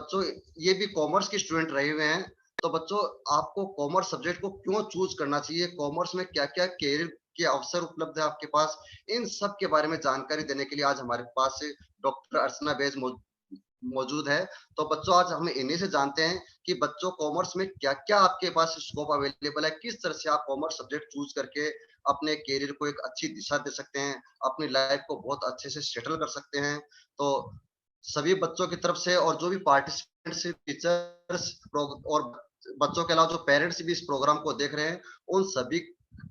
बच्चों ये भी कॉमर्स के स्टूडेंट रहे हुए हैं, तो बच्चों आपको कॉमर्स सब्जेक्ट को क्यों चूज करना चाहिए, कॉमर्स में क्या क्या कैरियर के अवसर उपलब्ध है आपके पास, इन सब के बारे में जानकारी देने के लिए आज हमारे पास डॉक्टर अर्चना बैज मौजूद है। तो बच्चों आज हम इन्हीं से जानते हैं कि बच्चों कॉमर्स में क्या क्या आपके पास स्कोप अवेलेबल है, किस तरह से आप कॉमर्स सब्जेक्ट चूज करके अपने कैरियर को एक अच्छी दिशा दे सकते हैं, अपनी लाइफ को बहुत अच्छे से सेटल कर सकते हैं। तो सभी बच्चों की तरफ से और जो भी पार्टिसिपेंट्स, टीचर्स और बच्चों के अलावा जो पेरेंट्स भी इस प्रोग्राम को देख रहे हैं, उन सभी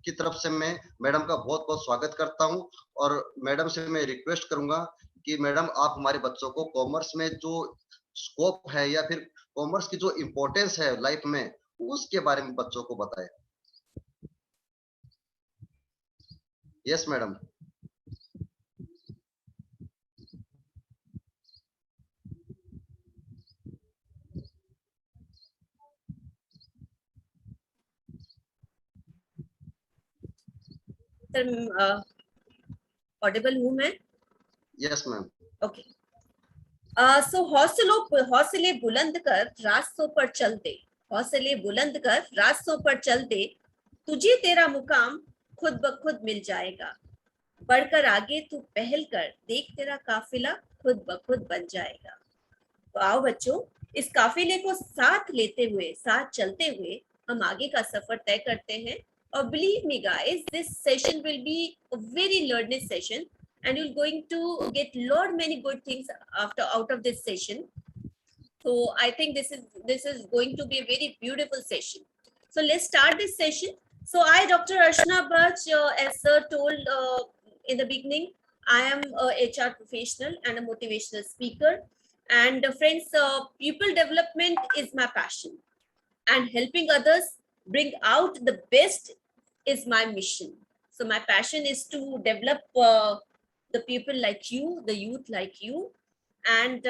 की तरफ से मैं मैडम का बहुत बहुत स्वागत करता हूं। और मैडम से मैं रिक्वेस्ट करूंगा कि मैडम आप हमारे बच्चों को कॉमर्स में जो स्कोप है या फिर कॉमर्स की जो इम्पोर्टेंस है लाइफ में, उसके बारे में बच्चों को बताएं। Yes madam. सर ऑडिबल हूँ मैं? Yes ma'am. ओके। सो हौसले बुलंद कर रास्तों पर चल दे, हौसले बुलंद कर रास्तों पर चल दे, तुझे तेरा मुकाम खुद ब खुद मिल जाएगा। बढ़कर आगे तू पहल कर, देख तेरा काफिला खुद ब खुद बन जाएगा। तो आओ बच्चों, इस काफिले को साथ लेते हुए, साथ चलते हुए हम आगे का सफर तय करते हैं। और believe me guys, this session will be a very learning session and you're going to get lot many good things out of this session. So I think this is going to be a very beautiful session. So let's start this session. So I, Dr. Archana Bach, as sir told in the beginning, I am a HR professional and a motivational speaker. And friends, people development is my passion, and helping others bring out the best is my mission. So my passion is to develop the people like you, the youth like you, and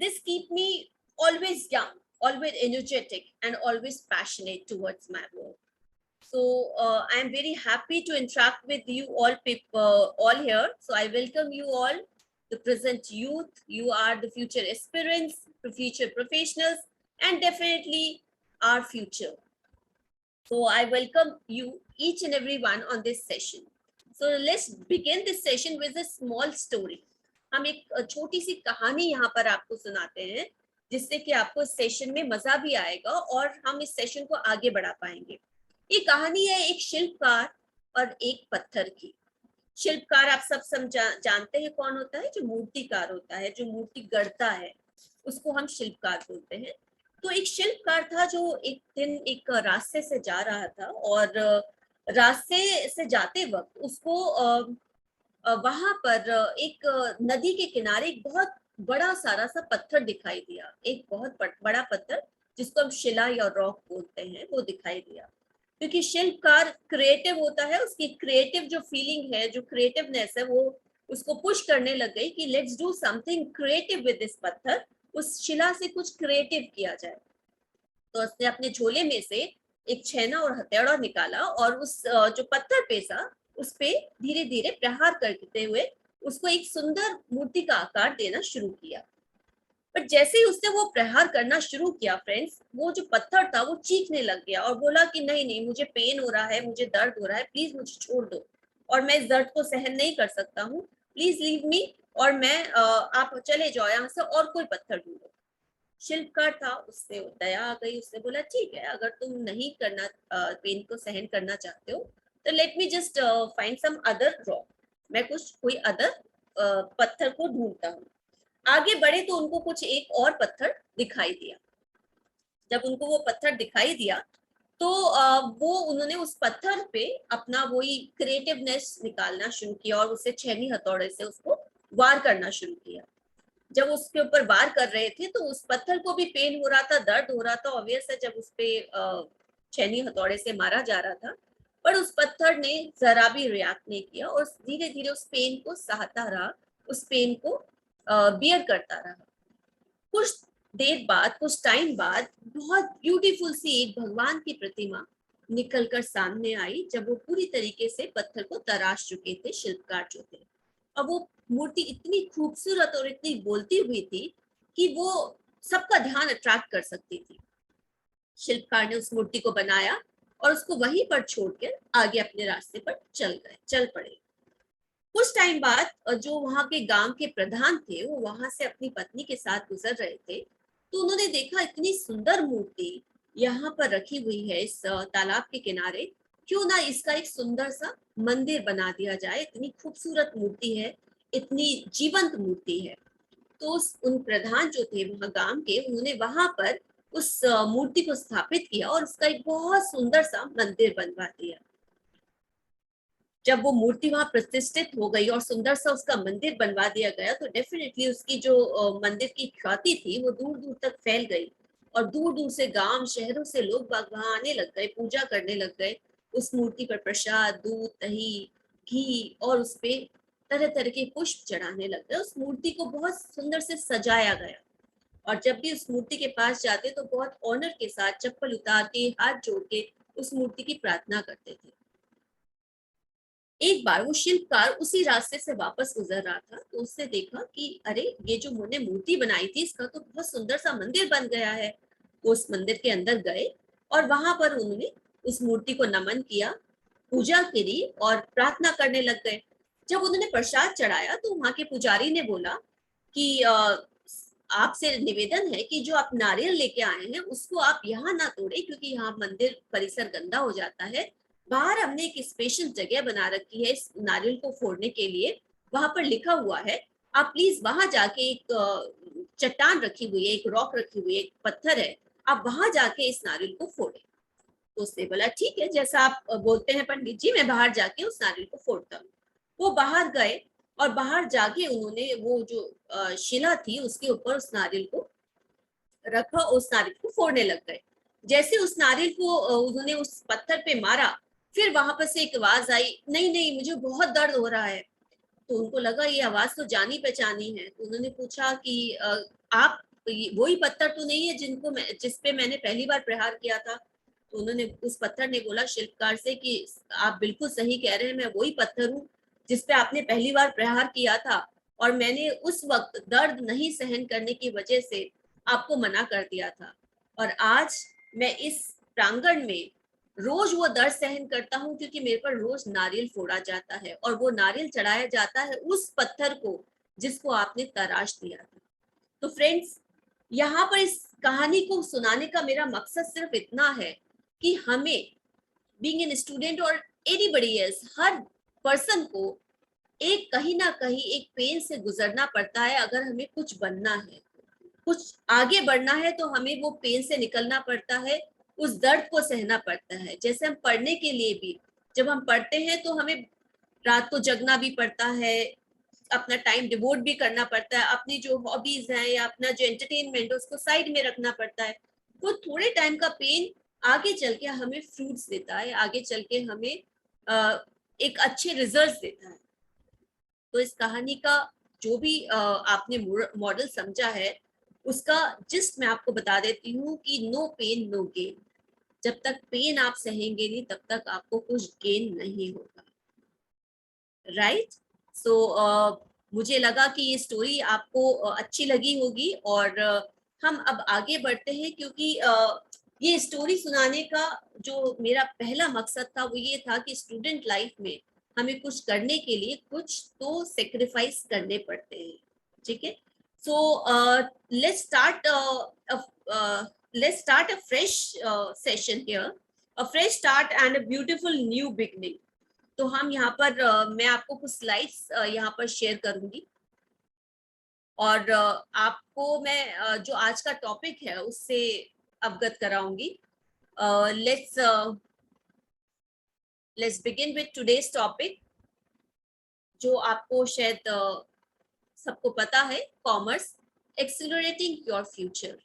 this keep me always young, always energetic, and always passionate towards my work. So I am very happy to interact with you all people, all here. So I welcome you all, the present youth. You are the future aspirants, the future professionals, and definitely our future. So I welcome you, each and everyone, on this session. So let's begin this session with a small story. हम एक छोटी सी कहानी यहाँ पर आपको सुनाते हैं, जिससे कि आपको इस सेशन में मजा भी आएगा और हम इस सेशन को आगे बढ़ा पाएंगे। ये कहानी है एक शिल्पकार और एक पत्थर की। शिल्पकार आप सब जानते हैं कौन होता है, जो मूर्तिकार होता है, जो मूर्ति गढ़ता है, उसको हम शिल्पकार बोलते हैं। तो एक शिल्पकार था जो एक दिन एक रास्ते से जा रहा था और रास्ते से जाते वक्त उसको वहां पर एक नदी के किनारे एक बहुत बड़ा सारा सा पत्थर दिखाई दिया, एक बहुत बड़ा पत्थर जिसको हम शिला या रॉक बोलते हैं, वो दिखाई दिया। क्योंकि शिल्पकार क्रिएटिव होता है, उसकी क्रिएटिव जो फीलिंग है, जो क्रिएटिवनेस है, वो उसको पुश करने लग गई कि let's do something creative with this पत्थर, उस शिला से कुछ क्रिएटिव किया जाए। तो उसने अपने झोले में से एक छेना और हथौड़ा निकाला और उस जो पत्थर पे था उस पे धीरे धीरे प्रहार करते हुए उसको एक सुंदर मूर्ति का आकार देना शुरू किया। पर जैसे ही उसने वो प्रहार करना शुरू किया फ्रेंड्स, वो जो पत्थर था वो चीखने लग गया और बोला कि नहीं नहीं, मुझे पेन हो रहा है, मुझे दर्द हो रहा है, प्लीज मुझे छोड़ दो और मैं इस दर्द को सहन नहीं कर सकता हूँ, प्लीज लीव मी, और मैं आप चले जाओ यहाँ से और कोई पत्थर ढूंढो। शिल्पकार था, उससे दया आ गई, उसने बोला ठीक है, अगर तुम नहीं करना पेन को सहन करना चाहते हो तो let me just find some other rock, मैं कुछ कोई अदर पत्थर को ढूंढता हूँ। आगे बढ़े तो उनको कुछ एक और पत्थर दिखाई दिया। जब उनको वो पत्थर दिखाई दिया तो वो उन्होंने उस पत्थर पे अपना वही क्रिएटिवनेस निकालना शुरू किया और उससे छेनी हथौड़े से उसको वार करना शुरू किया। जब उसके ऊपर वार कर रहे थे तो उस पत्थर को भी पेन हो रहा था, दर्द हो रहा था, ऑब्वियस है जब उस पे छेनी हथौड़े से मारा जा रहा था, पर उस पत्थर ने जरा भी रिएक्ट नहीं किया और धीरे धीरे उस पेन को सहता रहा, उस पेन को बियर करता रहा। कुछ देर बाद, कुछ टाइम बाद, बहुत ब्यूटीफुल सी एक भगवान की प्रतिमा निकलकर सामने आई, जब वो पूरी तरीके से पत्थर को तराश चुके थे शिल्पकार जो थे। अब वो मूर्ति इतनी खूबसूरत और इतनी बोलती हुई थी कि वो सबका ध्यान अट्रैक्ट कर सकती थी। शिल्पकार ने उस मूर्ति को बनाया और उसको वहीं पर छोड़कर आगे अपने रास्ते पर चल पड़े। कुछ टाइम बाद जो वहां के गांव के प्रधान थे वो वहां से अपनी पत्नी के साथ गुजर रहे थे, तो उन्होंने देखा इतनी सुंदर मूर्ति यहाँ पर रखी हुई है इस तालाब के किनारे, क्यों ना इसका एक सुंदर सा मंदिर बना दिया जाए। इतनी खूबसूरत मूर्ति है, इतनी जीवंत मूर्ति है। तो उन प्रधान जो थे वहां गांव के, उन्होंने वहां पर उस मूर्ति को स्थापित किया और उसका एक बहुत सुंदर सा मंदिर बनवा दिया। जब वो मूर्ति वहां प्रतिष्ठित हो गई और सुंदर सा उसका मंदिर बनवा दिया गया, तो डेफिनेटली उसकी जो मंदिर की ख्याति थी वो दूर दूर तक फैल गई और दूर दूर से गांव शहरों से लोग वहां आने लग गए, पूजा करने लग गए। उस मूर्ति पर प्रसाद, दूध, दही, घी और उसपे तरह तरह के पुष्प चढ़ाने लग गए। उस मूर्ति को बहुत सुंदर से सजाया गया और जब भी उस मूर्ति के पास जाते तो बहुत ऑनर के साथ चप्पल उतार के, हाथ जोड़ के उस मूर्ति की प्रार्थना करते थे। एक बार वो शिल्पकार उसी रास्ते से वापस गुजर रहा था, तो उसने देखा कि अरे, ये जो मैंने मूर्ति बनाई थी इसका तो बहुत सुंदर सा मंदिर बन गया है। वो उस मंदिर के अंदर गए और वहां पर उन्होंने उस मूर्ति को नमन किया, पूजा करी और प्रार्थना करने लग गए। जब उन्होंने प्रसाद चढ़ाया तो वहां के पुजारी ने बोला कि आपसे निवेदन है कि जो आप नारियल लेके आए हैं उसको आप यहाँ ना तोड़े, क्योंकि यहाँ मंदिर परिसर गंदा हो जाता है। बाहर हमने एक स्पेशल जगह बना रखी है इस नारियल को फोड़ने के लिए, वहां पर लिखा हुआ है, आप प्लीज वहां जाके, एक चट्टान रखी हुई है, एक रॉक रखी हुई है, एक पत्थर है, आप वहां जाके इस नारियल को फोड़े। तो उसने बोला ठीक है, जैसा आप बोलते हैं पंडित जी, मैं बाहर जाके उस नारियल को फोड़ता हूँ। वो बाहर गए और बाहर जाके उन्होंने वो जो शिला थी उसके ऊपर उस नारियल को रखा, उस नारियल को फोड़ने लग गए। जैसे उस नारियल को उन्होंने उस पत्थर पे मारा, फिर वहां पर से एक आवाज आई, नहीं नहीं, मुझे बहुत दर्द हो रहा है। तो उनको लगा ये आवाज तो जानी पहचानी है, तो उन्होंने पूछा कि आप वही पत्थर तो नहीं है जिसपे मैंने पहली बार प्रहार किया था? तो उन्होंने, उस पत्थर ने बोला शिल्पकार से कि आप बिल्कुल सही कह रहे हैं, मैं वही पत्थर हूँ जिसपे आपने पहली बार प्रहार किया था, और मैंने उस वक्त दर्द नहीं सहन करने की वजह से आपको मना कर दिया था। और आज मैं इस प्रांगण में रोज वो दर्द सहन करता हूँ, क्योंकि मेरे पर रोज नारियल फोड़ा जाता है और वो नारियल चढ़ाया जाता है उस पत्थर को जिसको आपने तराश दिया था। तो फ्रेंड्स, यहाँ पर इस कहानी को सुनाने का मेरा मकसद सिर्फ इतना है कि हमें, बीइंग एन स्टूडेंट और एनीबडी एल्स, हर पर्सन को एक कहीं ना कहीं एक पेन से गुजरना पड़ता है। अगर हमें कुछ बनना है, कुछ आगे बढ़ना है, तो हमें वो पेन से निकलना पड़ता है, उस दर्द को सहना पड़ता है। जैसे हम पढ़ने के लिए भी, जब हम पढ़ते हैं तो हमें रात को जगना भी पड़ता है, अपना टाइम डिवोट भी करना पड़ता है, अपनी जो हॉबीज हैं या अपना जो एंटरटेनमेंट है उसको साइड में रखना पड़ता है। वो थोड़े टाइम का पेन आगे चल के हमें फ्रूट्स देता है, आगे चल के हमें एक अच्छे रिजल्ट्स देता है। तो इस कहानी का जो भी आपने मॉडल समझा है, उसका जिस्ट मैं आपको बता देती हूँ कि नो पेन नो गेन। जब तक पेन आप सहेंगे नहीं, तब तक आपको कुछ गेन नहीं होगा। राइट? सो मुझे लगा कि ये स्टोरी आपको अच्छी लगी होगी, और हम अब आगे बढ़ते हैं, क्योंकि ये स्टोरी सुनाने का जो मेरा पहला मकसद था वो ये था कि स्टूडेंट लाइफ में हमें कुछ करने के लिए कुछ तो सेक्रीफाइस करने पड़ते हैं। ठीक है? So let's start a fresh session here, a fresh start and a beautiful new beginning. तो हम यहाँ पर मैं आपको कुछ स्लाइड्स यहाँ पर शेयर करूंगी, और आपको मैं जो आज का टॉपिक है उससे अवगत कराऊंगी। Let's let's begin with today's topic, जो आपको शायद सबको पता है, कॉमर्स एक्सेलरेटिंग योर फ्यूचर।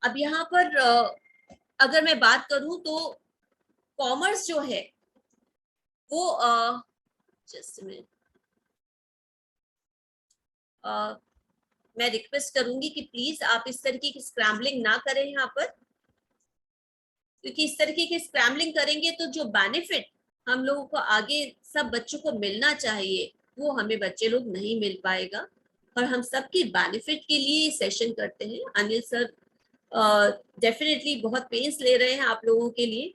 अब यहाँ पर अगर मैं बात करूं तो कॉमर्स जो है वो जस्ट मिनट, मैं रिक्वेस्ट करूंगी कि प्लीज आप इस तरीके की स्क्रैम्बलिंग ना करें यहाँ पर, क्योंकि इस तरीके की स्क्रैम्बलिंग करेंगे तो जो बेनिफिट हम लोगों को आगे सब बच्चों को मिलना चाहिए वो हमें बच्चे लोग नहीं मिल पाएगा। और हम सबके बेनिफिट के लिए सेशन करते हैं। अनिल सर डेफिनेटली बहुत पेन्स ले रहे हैं आप लोगों के लिए,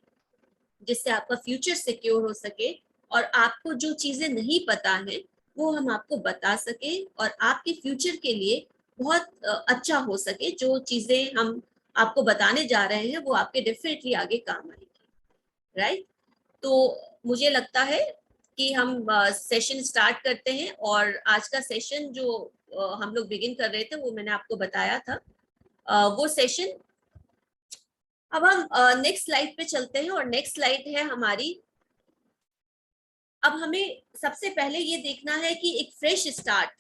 जिससे आपका फ्यूचर सिक्योर हो सके और आपको जो चीजें नहीं पता है वो हम आपको बता सके और आपके फ्यूचर के लिए बहुत अच्छा हो सके। जो चीजें हम आपको बताने जा रहे हैं वो आपके डेफिनेटली आगे काम आएगी, राइट। तो मुझे लगता है कि हम सेशन स्टार्ट करते हैं। और आज का सेशन जो हम लोग बिगिन कर रहे थे वो मैंने आपको बताया था, वो सेशन। अब हम नेक्स्ट स्लाइड पे चलते हैं और नेक्स्ट स्लाइड है हमारी। अब हमें सबसे पहले ये देखना है कि एक फ्रेश स्टार्ट,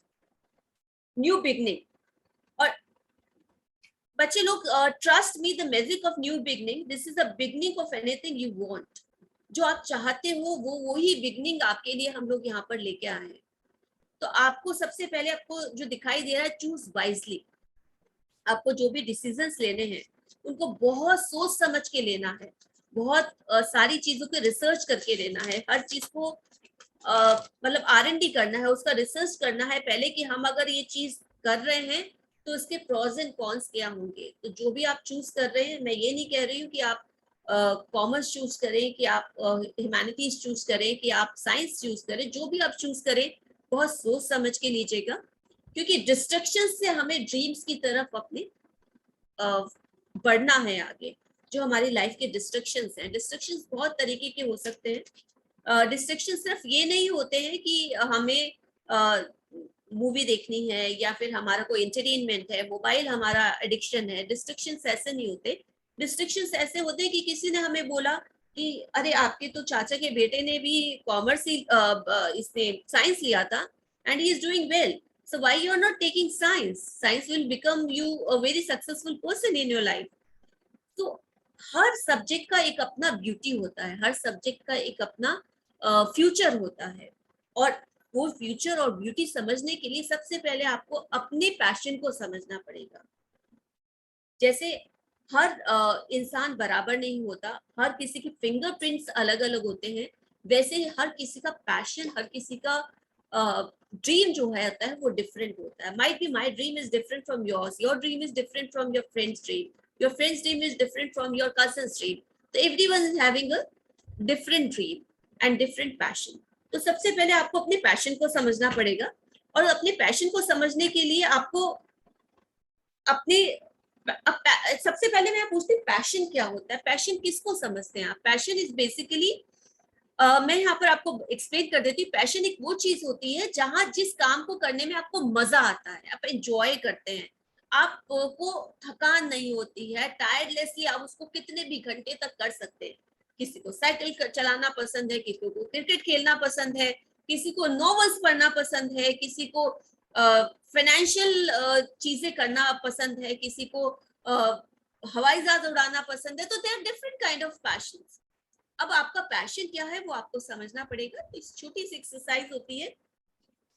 न्यू बिगनिंग। और बच्चे लोग, trust me, the magic of new beginning, this is the beginning of anything you want. जो आप चाहते हो वो वही बिगनिंग आपके लिए हम लोग यहाँ पर लेके आए हैं। तो आपको सबसे पहले आपको जो दिखाई दे रहा है, चूज वाइजली। आपको जो भी डिसीजंस लेने हैं उनको बहुत सोच समझ के लेना है, बहुत सारी चीजों के रिसर्च करके लेना है। हर चीज को मतलब R&D करना है, उसका रिसर्च करना है पहले कि हम अगर ये चीज कर रहे हैं तो इसके प्रोज एंड कॉन्स क्या होंगे। तो जो भी आप चूज कर रहे हैं, मैं ये नहीं कह रही हूँ कि आप कॉमर्स चूज करें, कि आप ह्यूमैनिटीज चूज करें, कि आप साइंस चूज करें। जो भी आप चूज करें बहुत सोच समझ के लीजिएगा, क्योंकि डिस्ट्रक्शन से हमें ड्रीम्स की तरफ अपने बढ़ना है आगे। जो हमारी लाइफ के डिस्ट्रक्शंस हैं, डिस्ट्रक्शंस बहुत तरीके के हो सकते हैं। डिस्ट्रक्शन सिर्फ ये नहीं होते हैं कि हमें मूवी देखनी है या फिर हमारा कोई एंटरटेनमेंट है, मोबाइल हमारा एडिक्शन है। डिस्ट्रक्शंस ऐसे नहीं होते। डिस्ट्रक्शंस ऐसे होते हैं कि किसी ने हमें बोला कि अरे आपके तो चाचा के बेटे ने भी कॉमर्स ही इसने साइंस लिया था and he is doing well, so why you are not taking science will become you a very successful person in your life। तो हर सब्जेक्ट का एक अपना ब्यूटी होता है, हर सब्जेक्ट का एक अपना फ्यूचर होता है। और वो फ्यूचर और ब्यूटी समझने के लिए सबसे पहले आपको अपने पैशन को समझना पड़ेगा। जैसे हर इंसान बराबर नहीं होता, हर किसी के फिंगरप्रिंट्स अलग अलग होते हैं, वैसे ही हर किसी का पैशन, हर किसी का ड्रीम जो है होता है वो डिफरेंट होता है। Might be my dream is different from yours, your dream is different from your friend's dream, your friend's dream is different from your cousin's dream. तो everyone is having a different dream and different passion. तो सबसे पहले आपको अपने passion को समझना पड़ेगा। और अपने पैशन को समझने के लिए आपको अपने सबसे पहले मैं पूछती हूँ पैशन क्या होता है, पैशन किसको समझते हैं आप। पैशन इज बेसिकली, मैं यहाँ पर आपको एक्सप्लेन कर देती हूँ। पैशन एक वो चीज होती है जहां जिस काम को करने में आपको मजा आता है, आप एंजॉय करते हैं, आपको थकान नहीं होती है, टायर्डलेसली आप उसको कितने भी घंटे तक कर सकते हैं। किसी को साइकिल चलाना पसंद है, किसी को क्रिकेट खेलना पसंद है, किसी को नॉवेल्स पढ़ना पसंद है, किसी को फाइनेंशियल चीजें करना पसंद है, किसी को हवाई जहाज उड़ाना पसंद है। तो they are different kind of passions. अब आपका पैशन क्या है वो आपको समझना पड़ेगा। तो इस छोटी सी एक्सरसाइज होती है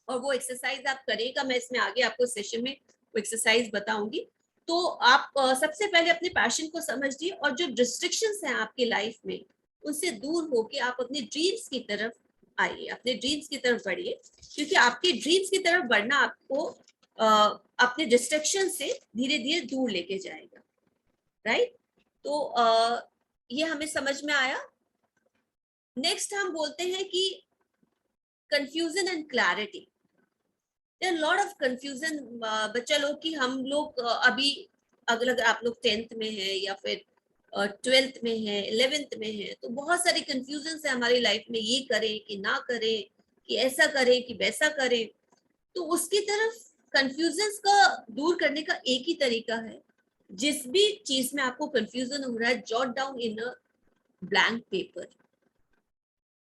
और वो एक्सरसाइज आप करेगा, मैं इसमें आगे आपको सेशन में वो एक्सरसाइज बताऊंगी। तो आप सबसे पहले अपने पैशन को समझिए और जो डिस्ट्रक्शंस हैं आपकी लाइफ में उनसे दूर होके आप अपने ड्रीम्स की तरफ आइए, अपने ड्रीम्स की तरफ बढ़िए। क्योंकि आपके ड्रीम्स की तरफ बढ़ना आपको अपने डिस्ट्रक्शन से धीरे धीरे दूर लेके जाएगा, राइट। तो ये हमें समझ में आया। नेक्स्ट हम बोलते हैं कि confusion and clarity. There lot of confusion बच्चा लोग कि हम लोग अभी अगर आप लोग 10th में है या फिर 12th में है, 11th में है, तो बहुत सारे कंफ्यूजन है हमारी लाइफ में। ये करें कि ना करें, कि ऐसा करें कि वैसा करें। तो उसकी तरफ कंफ्यूजन का दूर करने का एक ही तरीका है, जिस भी चीज में आपको कंफ्यूजन हो रहा है jot down in a blank paper,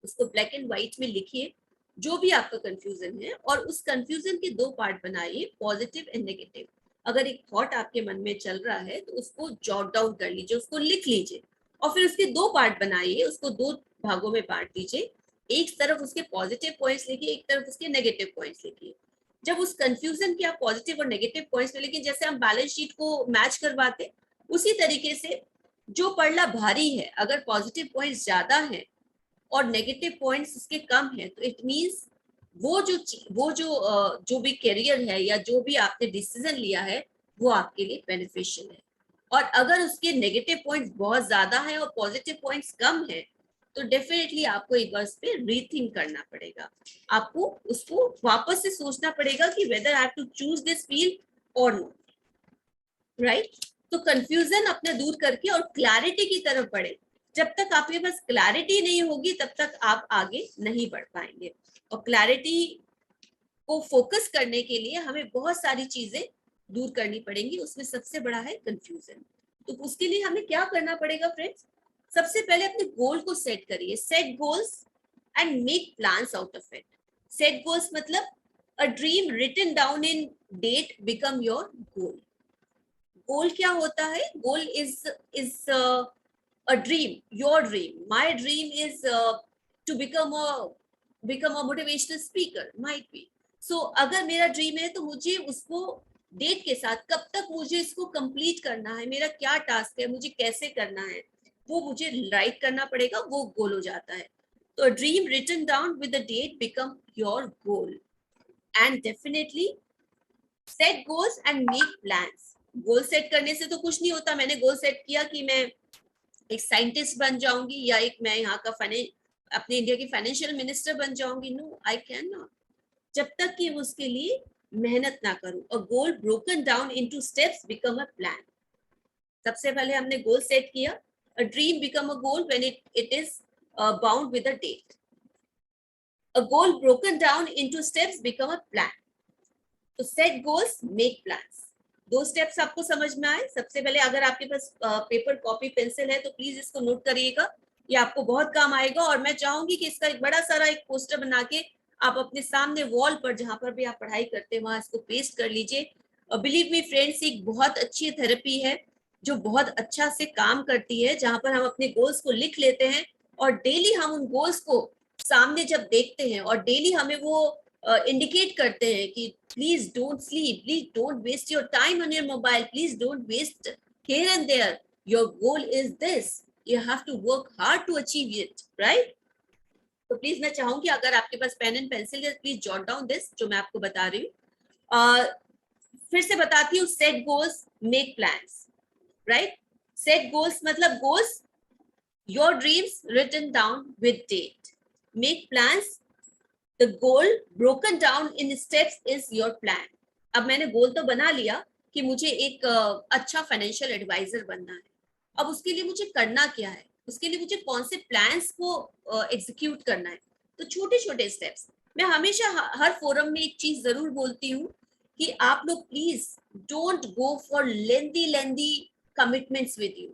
उसको ब्लैक एंड व्हाइट में लिखिए जो भी आपका कंफ्यूजन है। और उस कंफ्यूजन के दो पार्ट बनाइए, पॉजिटिव एंड नेगेटिव। अगर एक थॉट आपके मन में चल रहा है तो उसको जॉट डाउन कर लीजिए, उसको लिख लीजिए और फिर उसके दो पार्ट बनाइए, उसको दो भागों में बांट दीजिए। एक तरफ उसके पॉजिटिव पॉइंट्स लिखिए, एक तरफ उसके नेगेटिव पॉइंट्स लिखिए। जब उस कंफ्यूजन के आप पॉजिटिव और नेगेटिव पॉइंट्स में, लेकिन जैसे हम बैलेंस शीट को मैच करवाते उसी तरीके से जो पड़ला भारी है, अगर पॉजिटिव पॉइंट्स ज्यादा है और नेगेटिव पॉइंट्स इसके कम है, तो इट मींस जो भी करियर है या जो भी आपने डिसीजन लिया है वो आपके लिए बेनिफिशियल है। और अगर उसके नेगेटिव पॉइंट्स बहुत ज्यादा है और पॉजिटिव पॉइंट्स कम है तो डेफिनेटली आपको एक बार उस पर रीथिंक करना पड़ेगा। आपको उसको वापस से सोचना पड़ेगा कि whether I have to choose this field और नॉट, राइट। तो कंफ्यूजन अपना दूर करके और क्लैरिटी की तरफ बढ़े। जब तक आपके पास क्लैरिटी नहीं होगी तब तक आप आगे नहीं बढ़ पाएंगे। और क्लैरिटी को फोकस करने के लिए हमें बहुत सारी चीजें दूर करनी पड़ेंगी, उसमें सबसे बड़ा है कंफ्यूजन। तो उसके लिए हमें क्या करना पड़ेगा फ्रेंड्स? सबसे पहले अपने गोल को सेट करिए, set goals and make plans out of it. Set goals मतलब a dream written down in date become your goal. Goal क्या होता है? Goal is a dream, your dream. My dream is to become a motivational speaker, might be. So अगर मेरा dream है तो मुझे उसको डेट के साथ कब तक मुझे इसको कंप्लीट करना है, मेरा क्या टास्क है, मुझे कैसे करना है, वो मुझे राइट करना पड़ेगा, वो गोल हो जाता है। तो dream written down with the date become your goal. And definitely set goals and make plans. Goal set करने से तो कुछ नहीं होता। मैंने गोल सेट किया कि मैं एक साइंटिस्ट बन जाऊंगी या एक मैं यहाँ का अपने इंडिया की फाइनेंशियल मिनिस्टर बन जाऊंगी। नो, आई कैन नॉट, जब तक कि उसके लिए मेहनत ना करूं। A goal broken down into steps become a plan. सबसे पहले हमने गोल सेट किया। A dream become a goal when it is bound with a date. A goal broken down into steps become a plan. तो set goals, make plans. दो steps आपको समझ में आए? सबसे पहले अगर आपके पास पेपर, कॉपी, पेंसिल है तो प्लीज इसको नोट करिएगा, ये आपको बहुत काम आएगा। और मैं चाहूंगी कि इसका एक बड़ा सारा एक पोस्टर बना के आप अपने सामने वॉल पर, जहां पर भी आप पढ़ाई करते हैं, वहां इसको पेस्ट कर लीजिए। बिलीव मी फ्रेंड्स, एक बहुत अच्छी थेरेपी है जो बहुत अच्छा से काम करती है, जहां पर हम अपने गोल्स को लिख लेते हैं और डेली हम उन गोल्स को सामने जब देखते हैं और डेली हमें वो इंडिकेट करते हैं कि please don't sleep, please don't waste your time on your mobile, please don't waste here and there, your goal is this, you have to work hard to achieve it, right? तो please मैं चाहूंगी अगर आपके पास pen and pencil है please jot down this जो मैं आपको बता रही हूँ। फिर से बताती हूँ, set goals, make plans, right. Set goals मतलब goals, your dreams written down with date. Make plans, the goal broken down in steps is your plan। अब मैंने गोल तो बना लिया कि मुझे एक अच्छा फाइनेंशियल एडवाइजर बनना है। अब उसके लिए मुझे करना क्या है, उसके लिए मुझे कौन से प्लान्स को एग्जीक्यूट करना है। तो छोटे छोटे स्टेप्स। मैं हमेशा हर फोरम में एक चीज जरूर बोलती हूँ कि आप लोग please don't go for lengthy commitments with you.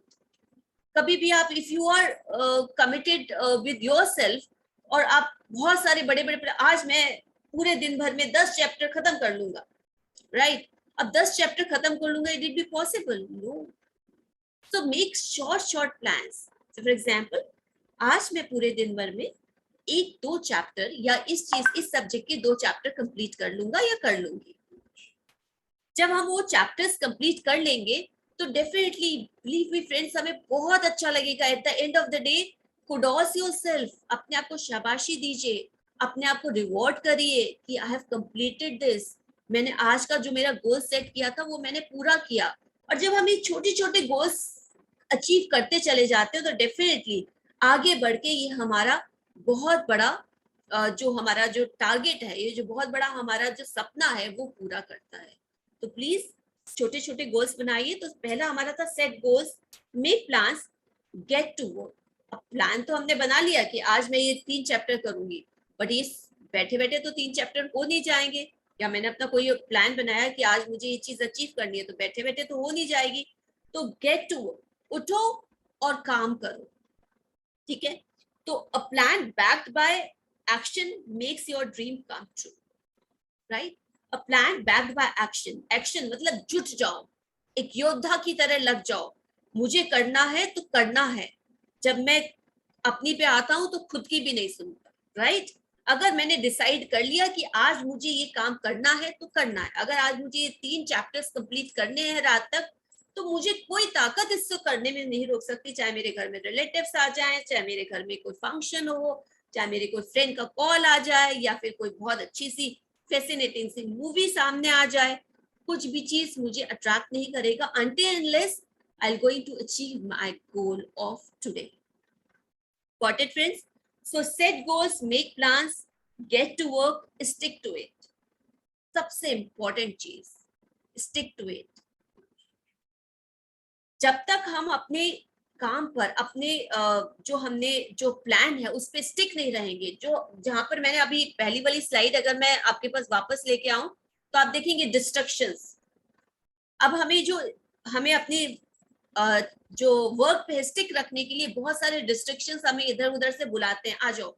कभी भी आप, if you are committed with yourself और आप बहुत सारे बड़े बड़े, आज मैं पूरे दिन भर में 10 चैप्टर खत्म कर लूंगा, राइट। अब 10 चैप्टर खत्म कर लूंगा, it it be possible? No. So make short plans. For example, आज मैं पूरे दिन भर में एक दो चैप्टर या इस सब्जेक्ट के 2 चैप्टर कंप्लीट कर लूंगा या कर लूंगी। जब हम वो चैप्टर्स कंप्लीट कर लेंगे तो डेफिनेटली बिलीव मी फ्रेंड्स, हमें बहुत अच्छा लगेगा। At the end of the day, kudos yourself, अपने आप को शाबाशी दीजिए, अपने आप को रिवॉर्ड करिए कि आई हैव कंप्लीटेड दिस। मैंने आज का जो मेरा गोल सेट किया था वो मैंने पूरा किया। और जब हम ये छोटे छोटे गोल्स अचीव करते चले जाते हैं तो डेफिनेटली आगे बढ़ के ये हमारा बहुत बड़ा जो हमारा जो टारगेट है, ये जो बहुत बड़ा हमारा जो सपना है वो पूरा करता है। तो प्लीज छोटे छोटे गोल्स बनाइए। तो पहला हमारा था set goals, make plans, get to work. अब प्लान तो हमने बना लिया कि आज मैं ये 3 चैप्टर करूंगी, बट ये बैठे बैठे तो 3 चैप्टर हो नहीं जाएंगे। या मैंने अपना कोई प्लान बनाया कि आज मुझे ये चीज अचीव करनी है, तो बैठे बैठे तो हो नहीं जाएगी। तो गेट टू वर्क, उठो और काम करो, ठीक है। तो a plan backed by action makes your dream come true, right. A plan backed by action, action मतलब जुट जाओ, एक योद्धा की तरह लग जाओ। मुझे करना है तो करना है। जब मैं अपनी पे आता हूं तो खुद की भी नहीं सुनता, राइट। अगर मैंने डिसाइड कर लिया कि आज मुझे ये काम करना है तो करना है। अगर आज मुझे ये 3 चैप्टर्स कंप्लीट करने हैं रात तक, तो मुझे कोई ताकत इसको करने में नहीं रोक सकती। चाहे मेरे घर में रिलेटिव्स आ जाएं, चाहे मेरे घर में कोई फंक्शन हो, चाहे मेरे कोई फ्रेंड का कॉल आ जाए या फिर कोई बहुत अच्छी सी फैसिनेटिंग सी मूवी सामने आ जाए, कुछ भी चीज मुझे अट्रैक्ट नहीं करेगा until unless I'll going to achieve my goal of today. Got it, friends? So set goals, make plans, get to work, stick to it. सबसे important चीज, stick to it. जब तक हम अपने काम पर अपने जो हमने जो प्लान है उस पे स्टिक नहीं रहेंगे, जो जहां पर मैंने अभी पहली वाली स्लाइड अगर मैं आपके पास वापस लेके आऊं तो आप देखेंगे डिस्ट्रक्शंस। अब हमें अपनी जो वर्क पे स्टिक रखने के लिए बहुत सारे डिस्ट्रक्शंस हमें इधर उधर से बुलाते हैं, आ जाओ,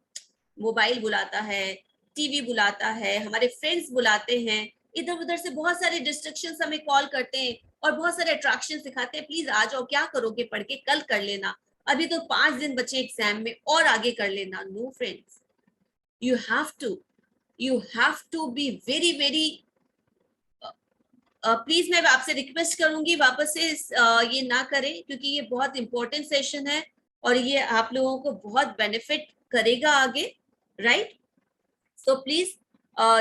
मोबाइल बुलाता है, टीवी बुलाता है, हमारे फ्रेंड्स बुलाते हैं, इधर उधर से बहुत सारे डिस्ट्रक्शंस हमें कॉल करते हैं और बहुत सारे अट्रैक्शन सिखाते हैं, प्लीज आ जाओ, क्या करोगे पढ़ के, कल कर लेना, अभी तो 5 दिन बचे एग्जाम में और आगे कर लेना। No friends, you have to be very very, please मैं आपसे रिक्वेस्ट करूंगी वापस से ये ना करें, क्योंकि ये बहुत इंपॉर्टेंट सेशन है और ये आप लोगों को बहुत बेनिफिट करेगा आगे, राइट? सो प्लीज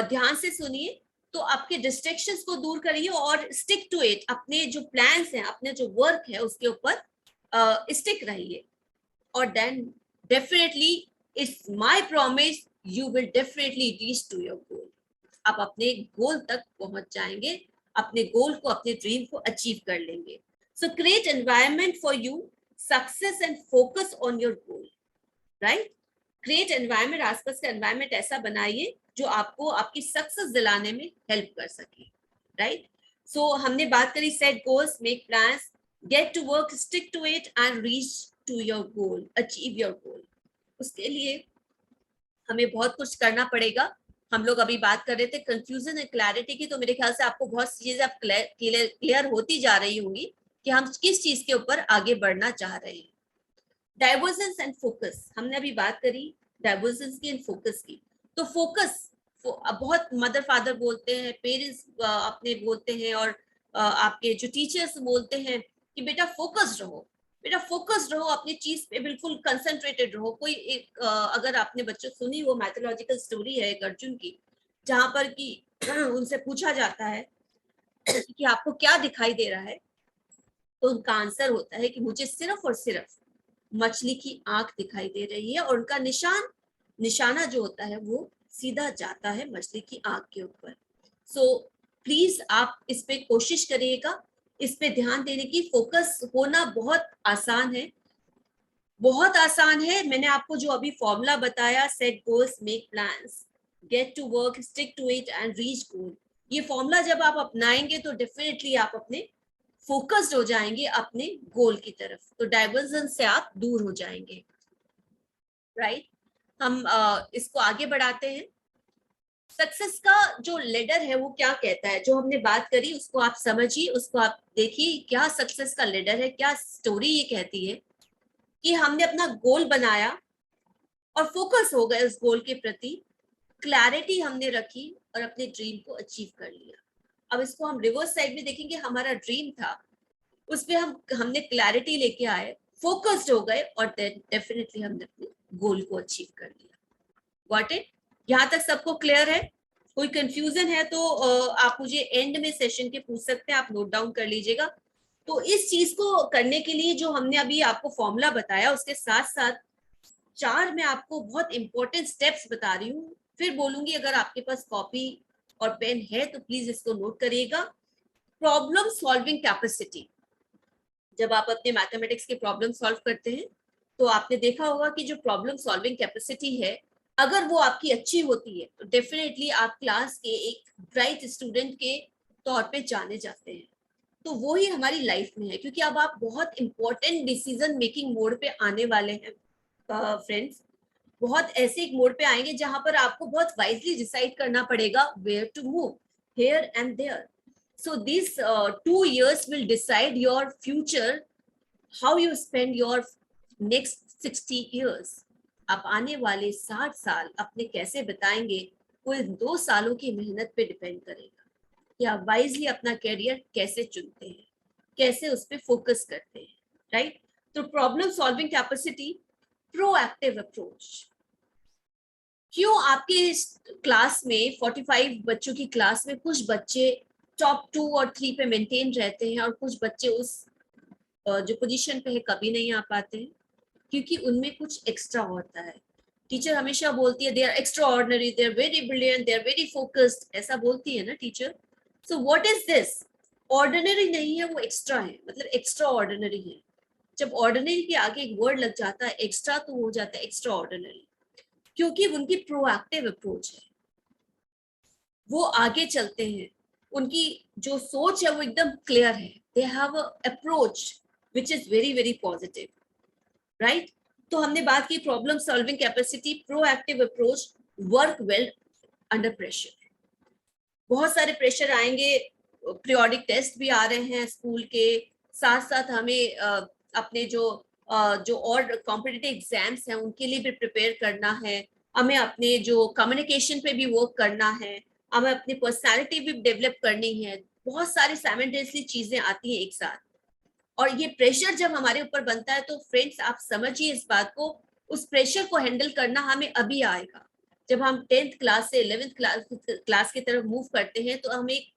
ध्यान से सुनिए, तो आपके डिस्ट्रैक्शंस को दूर करिए और स्टिक टू इट, अपने जो प्लान्स हैं, अपने जो वर्क है उसके ऊपर स्टिक रहिए, और then definitely it's my promise you will definitely reach to your goal. आप अपने गोल तक पहुंच जाएंगे, अपने गोल को, अपने ड्रीम को अचीव कर लेंगे। सो create environment for you success and focus on your goal, right? Create environment, आसपास का एनवायरनमेंट ऐसा बनाइए जो आपको आपकी सक्सेस दिलाने में हेल्प कर सके, राइट? सो हमने बात करी set goals, make plans, get to work, stick to it and reach to your goal, achieve your goal. उसके लिए हमें बहुत कुछ करना पड़ेगा। हम लोग अभी बात कर रहे थे कंफ्यूजन एंड क्लैरिटी की, तो मेरे ख्याल से आपको बहुत सी चीजें अब क्लियर होती जा रही होंगी कि हम किस चीज के ऊपर आगे बढ़ना चाह रहे हैं। डाइवर्जेंस एंड फोकस, हमने अभी बात करी डाइवर्जेंस की एंड फोकस की। तो फोकस बहुत मदर फादर बोलते हैं, पेरेंट्स अपने बोलते हैं, और आपके जो टीचर्स बोलते हैं कि बेटा फोकस रहो, बेटा फोकस रहो, अपनी चीज पे बिल्कुल कंसंट्रेटेड रहो। कोई एक अगर आपने बच्चों सुनी, वो मैथोलॉजिकल स्टोरी है एक अर्जुन की, जहां पर कि उनसे पूछा जाता है कि आपको क्या दिखाई दे रहा है, तो उनका आंसर होता है कि मुझे सिर्फ और सिर्फ मछली की आंख दिखाई दे रही है, और उनका निशाना जो होता है वो सीधा जाता है मछली की आंख के ऊपर। सो प्लीज आप इस पे कोशिश करिएगा, इस पे ध्यान देने की। फोकस होना बहुत आसान है, बहुत आसान है। मैंने आपको जो अभी फॉर्मूला बताया, set goals, make plans, get to work, stick to it and reach goal, ये फॉर्मूला जब आप अपनाएंगे तो डेफिनेटली आप अपने फोकस्ड हो जाएंगे अपने गोल की तरफ, तो डाइवर्जन से आप दूर हो जाएंगे, राइट? हम इसको आगे बढ़ाते हैं। सक्सेस का जो लेडर है वो क्या कहता है, जो हमने बात करी उसको आप समझिए, उसको आप देखिए, क्या सक्सेस का लेडर है, क्या स्टोरी ये कहती है कि हमने अपना गोल बनाया और फोकस हो गए उस गोल के प्रति, क्लैरिटी हमने रखी और अपने ड्रीम को अचीव कर लिया। अब इसको हम रिवर्स साइड में देखेंगे, हमारा ड्रीम था, उस पे हमने क्लैरिटी लेके आए, फोकस्ड हो गए, और डेफिनेटली हमने अपने गोल को अचीव कर लिया। Got it? यहाँ तक सबको क्लियर है? कोई कंफ्यूजन है तो आप मुझे एंड में सेशन के पूछ सकते हैं, आप नोट डाउन कर लीजिएगा। तो इस चीज को करने के लिए जो हमने अभी आपको फॉर्मूला बताया, उसके साथ साथ 4 मैं आपको बहुत इंपॉर्टेंट स्टेप्स बता रही हूँ, फिर बोलूंगी अगर आपके पास कॉपी और पेन है तो प्लीज इसको नोट करिएगा। प्रॉब्लम सॉल्विंग कैपेसिटी, जब आप अपने मैथमेटिक्स के प्रॉब्लम सॉल्व करते हैं तो आपने देखा होगा कि जो प्रॉब्लम सॉल्विंग कैपेसिटी है, अगर वो आपकी अच्छी होती है तो डेफिनेटली आप क्लास के एक ब्राइट स्टूडेंट के तौर पे जाने जाते हैं। तो वो ही हमारी लाइफ में है, क्योंकि अब आप बहुत इंपॉर्टेंट डिसीजन मेकिंग मोड पे आने वाले हैं फ्रेंड्स। बहुत ऐसे एक मोड पे आएंगे जहां पर आपको बहुत वाइजली डिसाइड करना पड़ेगा where to move, here and there. So these 2 years will decide your future, how you spend your next 60 years. आप आने वाले 60 साल अपने कैसे बिताएंगे, वो इन 2 सालों की मेहनत पे डिपेंड करेगा कि आप वाइजली अपना कैरियर कैसे चुनते हैं, कैसे उस पर फोकस करते हैं, राइट? तो problem solving capacity, proactive approach, क्यों आपके क्लास में 45 बच्चों की क्लास में कुछ बच्चे टॉप 2 और 3 पे मेंटेन रहते हैं और कुछ बच्चे उस जो पोजीशन पे है कभी नहीं आ पाते हैं? क्योंकि उनमें कुछ एक्स्ट्रा होता है। टीचर हमेशा बोलती है they are extraordinary, they are very brilliant, they are very focused, ऐसा बोलती है ना teacher. So what is this? Ordinary नहीं है, वो एक्स्ट्रा है, मतलब एक्स्ट्रा ऑर्डिनरी है। जब ऑर्डिनरी के आगे एक वर्ड लग जाता है एक्स्ट्रा, तो हो जाता है एक्स्ट्रा ऑर्डिनरी, क्योंकि उनकी प्रोएक्टिव अप्रोच है, वो आगे चलते हैं, उनकी जो सोच है वो एकदम क्लियर है, they have a approach which is very very positive, right? तो हमने बात की problem solving capacity, proactive approach, work well under pressure. बहुत सारे प्रेशर आएंगे, पीरियोडिक टेस्ट भी आ रहे हैं स्कूल के साथ साथ, हमें अपने जो और कॉम्पिटिटिव एग्जाम्स हैं उनके लिए भी प्रिपेयर करना है, हमें अपने जो कम्युनिकेशन पे भी वर्क करना है, हमें अपनी पर्सनालिटी भी डेवलप करनी है। बहुत सारी साइमल्टेनियसली चीजें आती हैं एक साथ, और ये प्रेशर जब हमारे ऊपर बनता है तो फ्रेंड्स आप समझिए इस बात को, उस प्रेशर को हैंडल करना हमें अभी आएगा। जब हम 10th क्लास से 11th क्लास की तरफ मूव करते हैं तो हम एक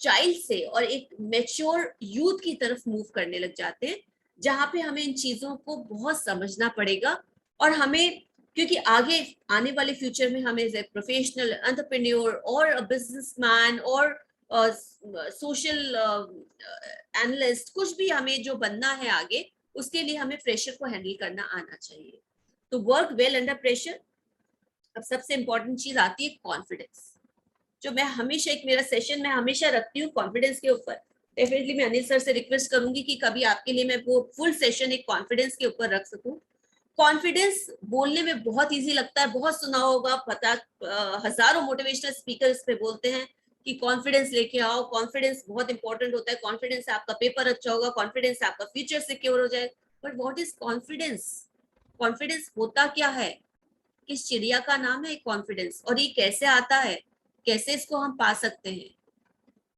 चाइल्ड से और एक मेच्योर यूथ की तरफ मूव करने लग जाते हैं, जहाँ पे हमें इन चीजों को बहुत समझना पड़ेगा। और हमें, क्योंकि आगे आने वाले फ्यूचर में हमें एज ए प्रोफेशनल एंटरप्रेन्योर और बिजनेसमैन और सोशल एनालिस्ट, कुछ भी हमें जो बनना है आगे, उसके लिए हमें प्रेशर को हैंडल करना आना चाहिए। तो वर्क वेल अंडर प्रेशर। अब सबसे इंपॉर्टेंट चीज आती है कॉन्फिडेंस, जो मैं हमेशा, एक मेरा सेशन मैं हमेशा रखती हूँ कॉन्फिडेंस के ऊपर। डेफिनेटली मैं अनिल सर से रिक्वेस्ट करूंगी कि कभी आपके लिए मैं वो फुल सेशन एक कॉन्फिडेंस के ऊपर रख सकूं। कॉन्फिडेंस बोलने में बहुत इजी लगता है, बहुत सुना होगा, पता हजारों मोटिवेशनल स्पीकर इस पे बोलते हैं कि कॉन्फिडेंस लेके आओ, कॉन्फिडेंस बहुत इंपॉर्टेंट होता है, कॉन्फिडेंस से आपका पेपर अच्छा होगा, कॉन्फिडेंस से आपका फ्यूचर सिक्योर हो जाए। But what is confidence? Confidence होता क्या है? किस चिड़िया का नाम है कॉन्फिडेंस, और ये कैसे आता है, कैसे इसको हम पा सकते हैं?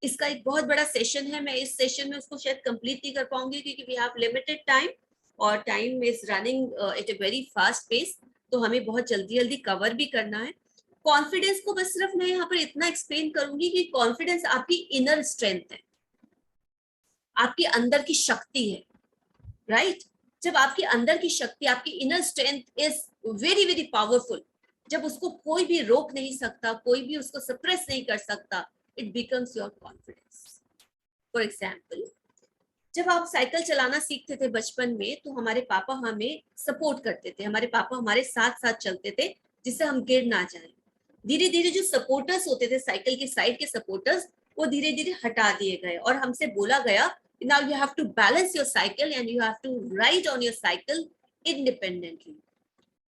इसका एक बहुत बड़ा सेशन है, मैं इस सेशन में उसको शायद कंप्लीट नहीं कर पाऊंगी क्योंकि वी हैव लिमिटेड टाइम, और time is running at a very fast pace, तो हमें बहुत जल्दी जल्दी कवर भी करना है। कॉन्फिडेंस को बस सिर्फ मैं यहाँ पर इतना एक्सप्लेन करूंगी कि कॉन्फिडेंस आपकी इनर स्ट्रेंथ है, आपके अंदर की शक्ति है, राइट? जब आपके अंदर की शक्ति, आपकी inner strength is very very powerful, जब उसको कोई भी रोक नहीं सकता, कोई भी उसको सप्रेस नहीं कर सकता, it becomes your confidence. For example, जब आप साइकिल चलाना सीखते थे बचपन में, तो हमारे पापा हमें सपोर्ट करते थे, हमारे पापा हमारे साथ साथ चलते थे जिससे हम गिर ना जाए। धीरे धीरे जो सपोर्टर्स होते थे, साइकिल की साइड के सपोर्टर्स, वो धीरे धीरे हटा दिए गए और हमसे बोला गया now you have to balance your cycle and you have to ride on your cycle independently.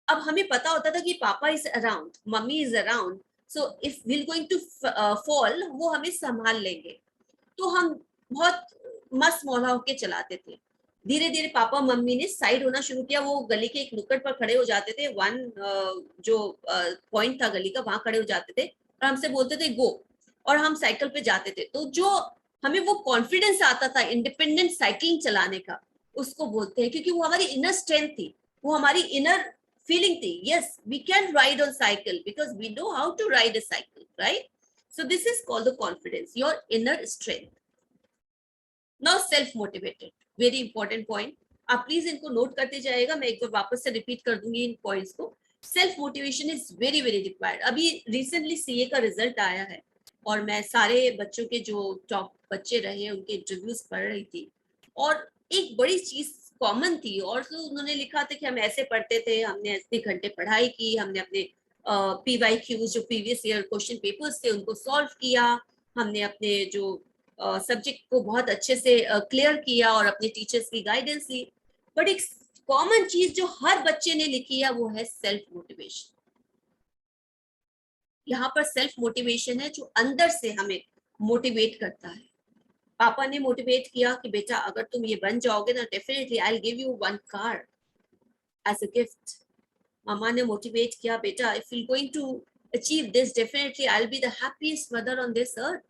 अब हमें पता होता था कि पापा इज अराउंड, मम्मी is around, so if we going to fall, वो हमें संभाल लेंगे। तो हम बहुत मस्त मौला होके चलाते थे। धीरे धीरे पापा मम्मी ने साइड होना शुरू किया, वो गली के एक नुक्कड़ पर खड़े हो जाते थे, जो पॉइंट था गली का, वहां खड़े हो जाते थे और हमसे बोलते थे गो, और हम साइकिल पे जाते थे। तो जो हमें वो कॉन्फिडेंस आता था इंडिपेंडेंट साइकिलिंग चलाने का, उसको बोलते हैं, क्योंकि वो हमारी इनर स्ट्रेंथ थी, वो हमारी इनर फीलिंग थी, yes we can ride on cycle because we know how to ride a cycle, right? So this is called the confidence, your inner strength. Now self motivated, very important point. आप please इनको note करते जाएगा, मैं एक बार वापस से repeat कर दूंगी इन पॉइंट्स को। Self motivation is very very required. अभी रिसेंटली सीए का रिजल्ट आया है और मैं सारे बच्चों के जो टॉप बच्चे रहे उनके इंटरव्यूज पढ़ रही थी, और एक बड़ी चीज कॉमन थी, और तो उन्होंने लिखा था कि हम ऐसे पढ़ते थे, हमने इतने घंटे पढ़ाई की, हमने अपने PYQ जो प्रीवियस ईयर क्वेश्चन पेपर्स थे उनको सॉल्व किया, हमने अपने जो सब्जेक्ट को बहुत अच्छे से क्लियर किया और अपने टीचर्स की गाइडेंस ली। बट एक कॉमन चीज जो हर बच्चे ने लिखी है वो है सेल्फ मोटिवेशन। यहाँ पर सेल्फ मोटिवेशन है जो अंदर से हमें मोटिवेट करता है। पापा ने मोटिवेट किया कि बेटा अगर तुम ये बन जाओगे ना, definitely I will give you 1 car as a gift. मामा ने मोटिवेट किया, बेटा if you going to achieve this, definitely I will be the happiest mother on this earth.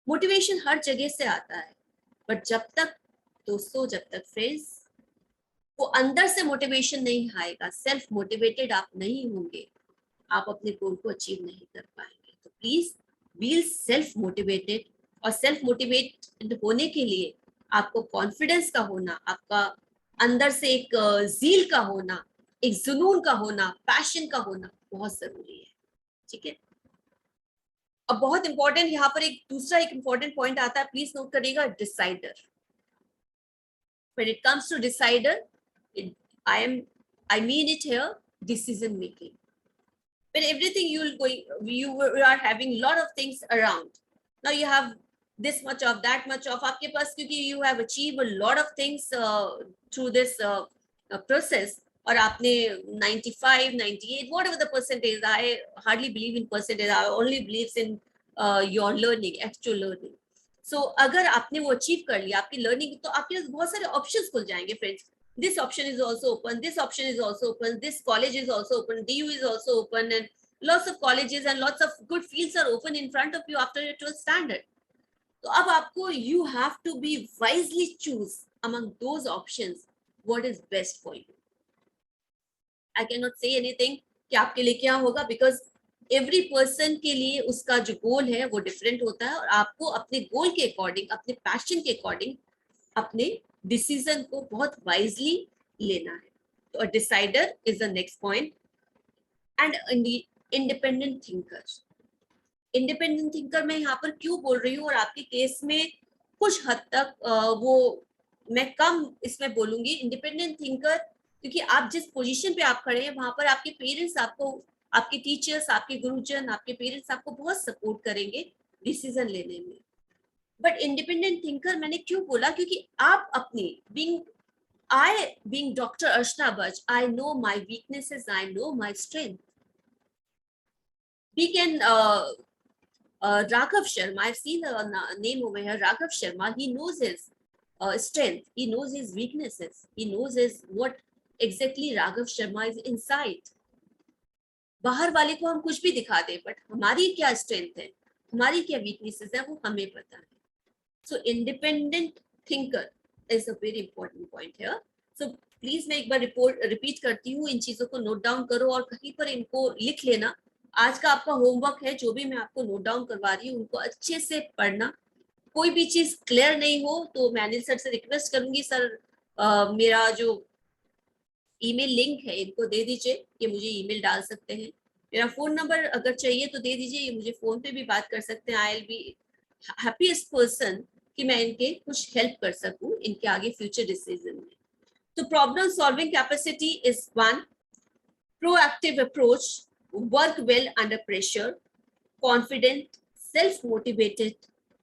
Motivation हर जगह से आता है, बट जब तक दोस्तों, जब तक फ्रेंड्स वो अंदर से मोटिवेशन नहीं आएगा, सेल्फ मोटिवेटेड आप नहीं होंगे, आप अपने गोल को अचीव नहीं कर पाएंगे। तो प्लीज बी सेल्फ मोटिवेटेड, और सेल्फ मोटिवेटेड होने के लिए आपको कॉन्फिडेंस का होना, आपका अंदर से एक जील का होना, एक जुनून का होना, पैशन का होना बहुत जरूरी है। ठीक है। अब बहुत इंपॉर्टेंट यहाँ पर एक दूसरा एक इंपॉर्टेंट पॉइंट आता है, प्लीज नोट करिएगा, decider. When it comes to decider, I mean it here, decision making. When everything you are having a lot of things around. Now you have this much of, that much of, आपके पास, क्योंकि you have achieved a lot of things through this process, और आपने 95, 98, whatever the percentage, I hardly believe in percentage, I only believes in your learning, actual learning. So अगर आपने वो achieve कर लिया, आपकी लर्निंग, तो आपके पास बहुत सारे ऑप्शंस खुल जाएंगे friends. This option is also open, this option is also open, this college is also open, DU is also open, and lots of colleges and lots of good fields are open in front of you after your 12th standard. तो अब आपको, you have to be wisely choose among those options what is best for you. I cannot say anything कि आपके लिए क्या होगा, because every person के लिए उसका जो गोल है वो डिफरेंट होता है, और आपको अपने गोल के अकॉर्डिंग, अपने पैशन के अकॉर्डिंग अपने डिसीजन को बहुत वाइजली लेना है. तो decider is the next point. And independent thinker. Independent thinker मैं यहाँ पर क्यों बोल रही हूँ, और आपके केस में कुछ हद तक वो मैं कम इसमें बोलूंगी इंडिपेंडेंट थिंकर, क्योंकि आप जिस पोजीशन पे आप खड़े हैं वहां पर आपके पेरेंट्स आपको, आपके टीचर्स, आपके गुरुजन, आपके पेरेंट्स आपको बहुत सपोर्ट करेंगे डिसीजन लेने में. बट इंडिपेंडेंट थिंकर मैंने क्यों बोला, क्योंकि आप अपनी being Dr. Archana Baj, I know my weaknesses, I know my strength. We can Raghav Sharma, I've seen the name over here, Raghav Sharma, he knows his strength, he knows his weaknesses, he knows what exactly Raghav Sharma is inside. बाहर वाले को हम कुछ भी दिखा दे, but हमारी क्या strength है, हमारी क्या वीकनेसेस है, वो हमें पता है. सो independent thinker is a very important point here. So please मैं एक बार रिपीट करती हूँ, इन चीजों को नोट डाउन करो और कहीं पर इनको लिख लेना. आज का आपका होमवर्क है, जो भी मैं आपको नोट डाउन करवा रही हूँ उनको अच्छे से पढ़ना. कोई भी चीज क्लियर नहीं हो तो मैं अनिल सर से रिक्वेस्ट करूंगी, सर मेरा जो ईमेल लिंक है इनको दे दीजिए, ये मुझे ईमेल डाल सकते हैं. मेरा फोन नंबर अगर चाहिए तो दे दीजिए, ये मुझे फोन पे भी बात कर सकते हैं. आई विल बी हैप्पीएस्ट पर्सन कि मैं इनके कुछ हेल्प कर सकूं इनके आगे फ्यूचर डिसीजन में. तो problem solving capacity is one, proactive approach, work well under pressure, confident, self motivated,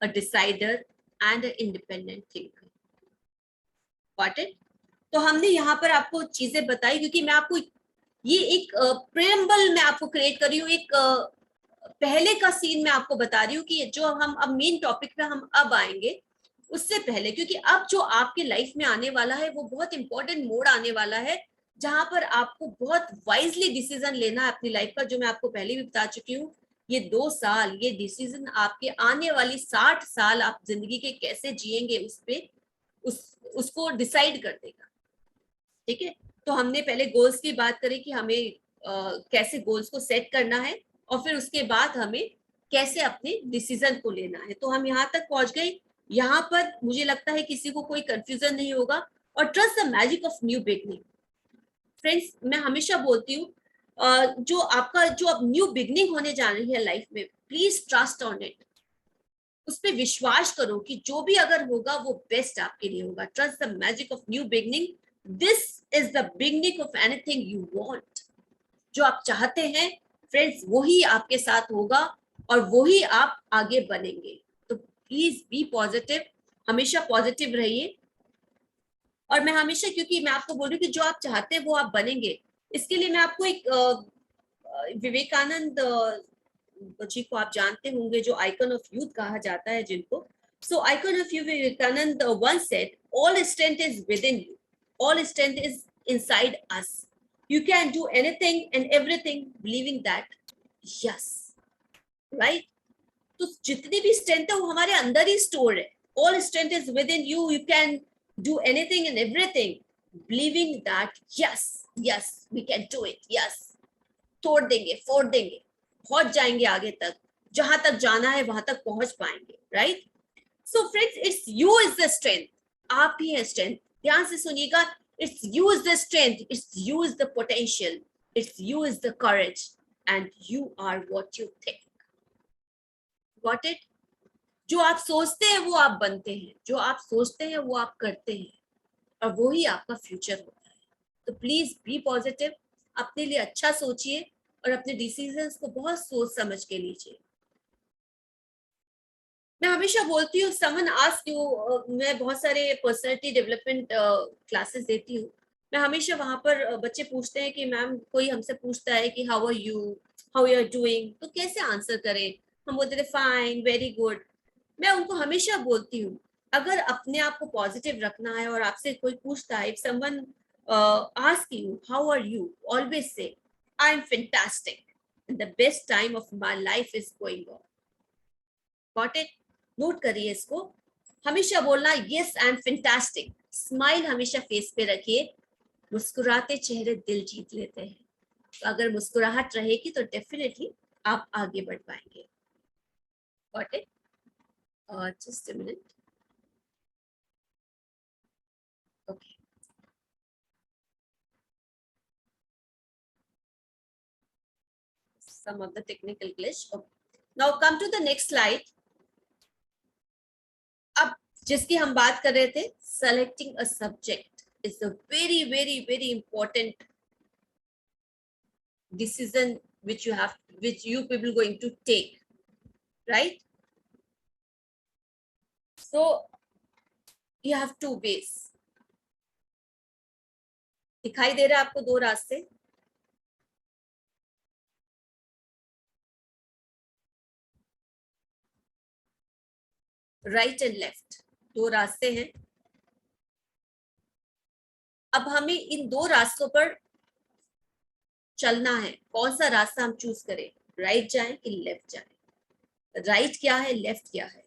a decider and a independent thinker. Got it? तो हमने यहाँ पर आपको चीजें बताई, क्योंकि मैं आपको ये एक प्रेम्बल मैं आपको क्रिएट कर रही हूँ, एक पहले का सीन मैं आपको बता रही हूँ कि जो हम अब मेन टॉपिक पे हम अब आएंगे उससे पहले, क्योंकि अब जो आपके लाइफ में आने वाला है वो बहुत इंपॉर्टेंट मोड आने वाला है, जहां पर आपको बहुत वाइजली डिसीजन लेना है अपनी लाइफ का. जो मैं आपको पहले भी बता चुकी हूँ, ये 2 साल, ये डिसीजन आपके आने वाली 60 साल आप जिंदगी के कैसे जिएंगे उस पे उसको डिसाइड कर देगा. ठीक है. तो हमने पहले गोल्स की बात करी कि हमें कैसे गोल्स को सेट करना है, और फिर उसके बाद हमें कैसे अपने डिसीजन को लेना है. तो हम यहाँ तक पहुंच गए. यहाँ पर मुझे लगता है किसी को कोई कंफ्यूजन नहीं होगा. और trust the magic of new beginning. Friends, मैं हमेशा बोलती हूँ जो आपका जो अब न्यू बिगनिंग होने जा रही है लाइफ में, प्लीज ट्रस्ट ऑन इट. उस पर विश्वास करो कि जो भी अगर होगा वो बेस्ट आपके लिए होगा. Trust the magic of new beginning. This is the beginning of anything you want. जो आप चाहते हैं फ्रेंड्स, वही आपके साथ होगा और वही आप आगे बनेंगे. तो प्लीज बी पॉजिटिव, हमेशा पॉजिटिव रहिए. और मैं हमेशा, क्योंकि मैं आपको बोल रही हूँ कि जो आप चाहते हैं वो आप बनेंगे, इसके लिए मैं आपको एक विवेकानंद जी को आप जानते होंगे, जो आइकन ऑफ यूथ कहा जाता है जिनको. So icon of youth Vivekananda once said, all strength is within you. All strength is inside us. You can do anything and everything believing that. Yes. Right? तो जितनी भी strength है वो हमारे अंदर ही स्टोर है. All strength is within you. You can do anything and everything believing that yes, we can do it. Yes. तोड़ देंगे, फोड़ देंगे, पहुंच जाएंगे आगे तक, जहां तक जाना है वहां तक पहुंच पाएंगे, right? So friends, it's you is the strength, आप ही है स्ट्रेंथ। ध्यान से सुनिएगा, it's you is the strength, it's you is the potential, it's you is the courage, and you are what you think. Got it? जो आप सोचते हैं वो आप बनते हैं, जो आप सोचते हैं वो आप करते हैं, और वो ही आपका फ्यूचर होता है। तो प्लीज बी पॉजिटिव, अपने लिए अच्छा सोचिए और अपने डिसीजंस को बहुत सोच समझ के लीजिए। मैं हमेशा बोलती हूँ, समवन आस्क यू, मैं बहुत सारे पर्सनालिटी डेवलपमेंट क्लासेस देती हूँ, मैं हमेशा वहां पर बच्चे पूछते हैं कि मैम, कोई हमसे पूछता है कि how are you, how you are doing, तो कैसे आंसर करें? हम बोलते थे फाइन, वेरी गुड। मैं उनको हमेशा बोलती हूँ, अगर अपने आप को पॉजिटिव रखना है और आपसे कोई पूछता है, if someone ask you how are you, always say I am fantastic, the best time of my life is going on. Got it? Note करिए इसको, हमेशा बोलना yes I am fantastic, smile हमेशा फेस पे रखिए, मुस्कुराते चेहरे दिल जीत लेते हैं। तो अगर मुस्कुराहट रहेगी तो डेफिनेटली आप आगे बढ़ पाएंगे। Got it? just a minute. Okay. Some of the technical glitch. Okay. Now come to the next slide. अब जिसकी हम बात कर रहे थे, selecting a subject is a very very very important decision which you people going to take, right? So you have two ways. दिखाई दे रहा है आपको दो रास्ते? राइट एंड लेफ्ट, दो रास्ते हैं। अब हमें इन दो रास्तों पर चलना है, कौन सा रास्ता हम चूज करें, राइट जाएं कि लेफ्ट जाएं? राइट क्या है, लेफ्ट क्या है?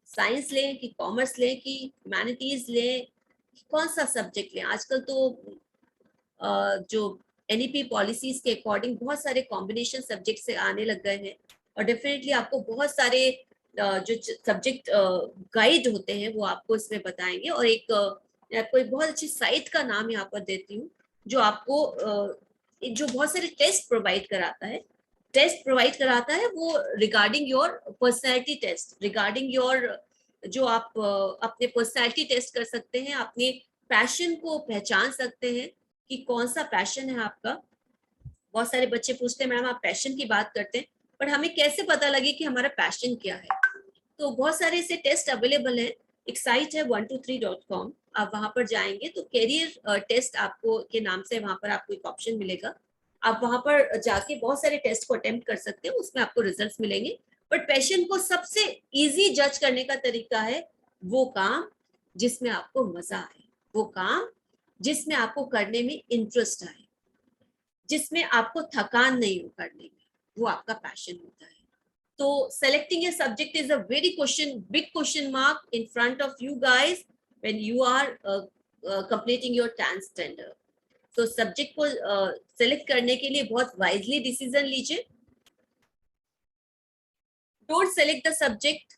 साइंस लें कि कॉमर्स लें कि ह्यूमैनिटीज लें, कौन सा सब्जेक्ट लें? आजकल तो जो एनईपी पॉलिसीज के अकॉर्डिंग बहुत सारे कॉम्बिनेशन सब्जेक्ट से आने लग गए हैं, और डेफिनेटली आपको बहुत सारे जो सब्जेक्ट गाइड होते हैं वो आपको इसमें बताएंगे। और आपको एक बहुत अच्छी साइट का नाम यहाँ पर देती हूँ, जो आपको जो बहुत सारे टेस्ट प्रोवाइड कराता है वो regarding your personality test, regarding your जो आप अपने पर्सनैलिटी टेस्ट कर सकते हैं, अपने पैशन को पहचान सकते हैं कि कौन सा पैशन है आपका। बहुत सारे बच्चे पूछते हैं मैम आप पैशन की बात करते हैं, पर हमें कैसे पता लगे कि हमारा पैशन क्या है? तो बहुत सारे ऐसे टेस्ट अवेलेबल हैं, एक साइट है 123.com, आप वहां पर जाएंगे तो कैरियर टेस्ट आपको के नाम से वहां पर आपको एक ऑप्शन मिलेगा, आप वहां पर जाके बहुत सारे टेस्ट को अटेम्प्ट कर सकते हैं, उसमें आपको रिजल्ट्स मिलेंगे। बट पैशन को सबसे इजी जज करने का तरीका है वो काम जिसमें आपको मजा आए, वो काम जिसमें आपको करने में इंटरेस्ट आए, जिसमें आपको थकान नहीं हो करने में, वो आपका पैशन होता है। तो selecting a subject is a very big question mark in front of you guys when you are completing your 10th standard. तो सब्जेक्ट को सेलेक्ट करने के लिए बहुत वाइजली डिसीजन लीजिए। Don't select the subject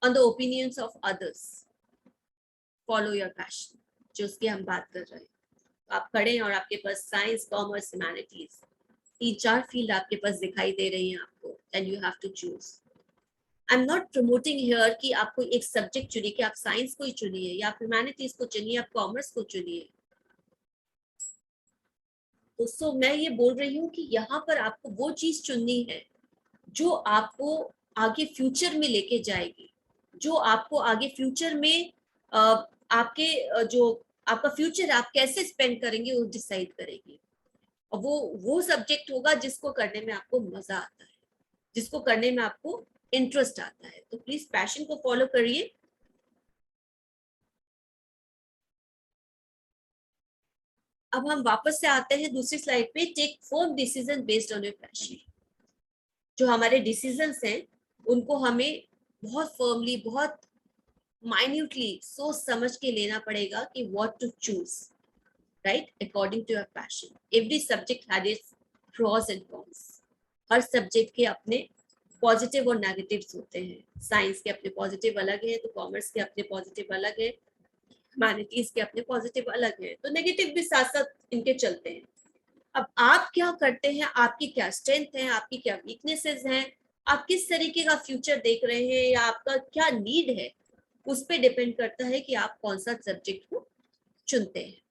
on the opinions of others, follow your passion, जो उसकी हम बात कर रहे हैं। आप खड़े हैं और आपके पास साइंस, कॉमर्स, ह्यूमैनिटीज, 3-4 फील्ड आपके पास दिखाई दे रही हैं आपको, and you have to choose. I am not promoting here कि आपको एक सब्जेक्ट चुनिए, कि आप साइंस को ही चुनिए या ह्यूमैनिटीज को चुनिए, आप कॉमर्स को चुनिए। दोस्तों मैं ये बोल रही हूँ कि यहाँ पर आपको वो चीज चुननी है जो आपको आगे फ्यूचर में लेके जाएगी, जो आपको आगे फ्यूचर में आपके जो आपका फ्यूचर आप कैसे स्पेंड करेंगे वो डिसाइड करेगी। और वो सब्जेक्ट होगा जिसको करने में आपको मजा आता है, जिसको करने में आपको इंटरेस्ट आता है। तो प्लीज पैशन को फॉलो करिए। अब हम वापस से आते हैं दूसरी स्लाइड पे, take firm decision based on your passion. जो हमारे डिसीजंस हैं उनको हमें बहुत फर्मली, बहुत माइन्यूटली सोच समझ के लेना पड़ेगा कि what to choose, right, according to your passion. Every subject pros and cons. हर सब्जेक्ट के अपने पॉजिटिव और नेगेटिव्स होते हैं। साइंस के अपने पॉजिटिव अलग है, तो कॉमर्स के अपने पॉजिटिव अलग है, ह्यूमैनिटीज के अपने पॉजिटिव अलग है, तो नेगेटिव भी साथ साथ इनके चलते हैं। अब आप क्या करते हैं, आपकी क्या स्ट्रेंथ है, आपकी क्या वीकनेसेस हैं, आप किस तरीके का फ्यूचर देख रहे हैं, या आपका क्या नीड है, उस पर डिपेंड करता है कि आप कौन सा सब्जेक्ट को चुनते हैं।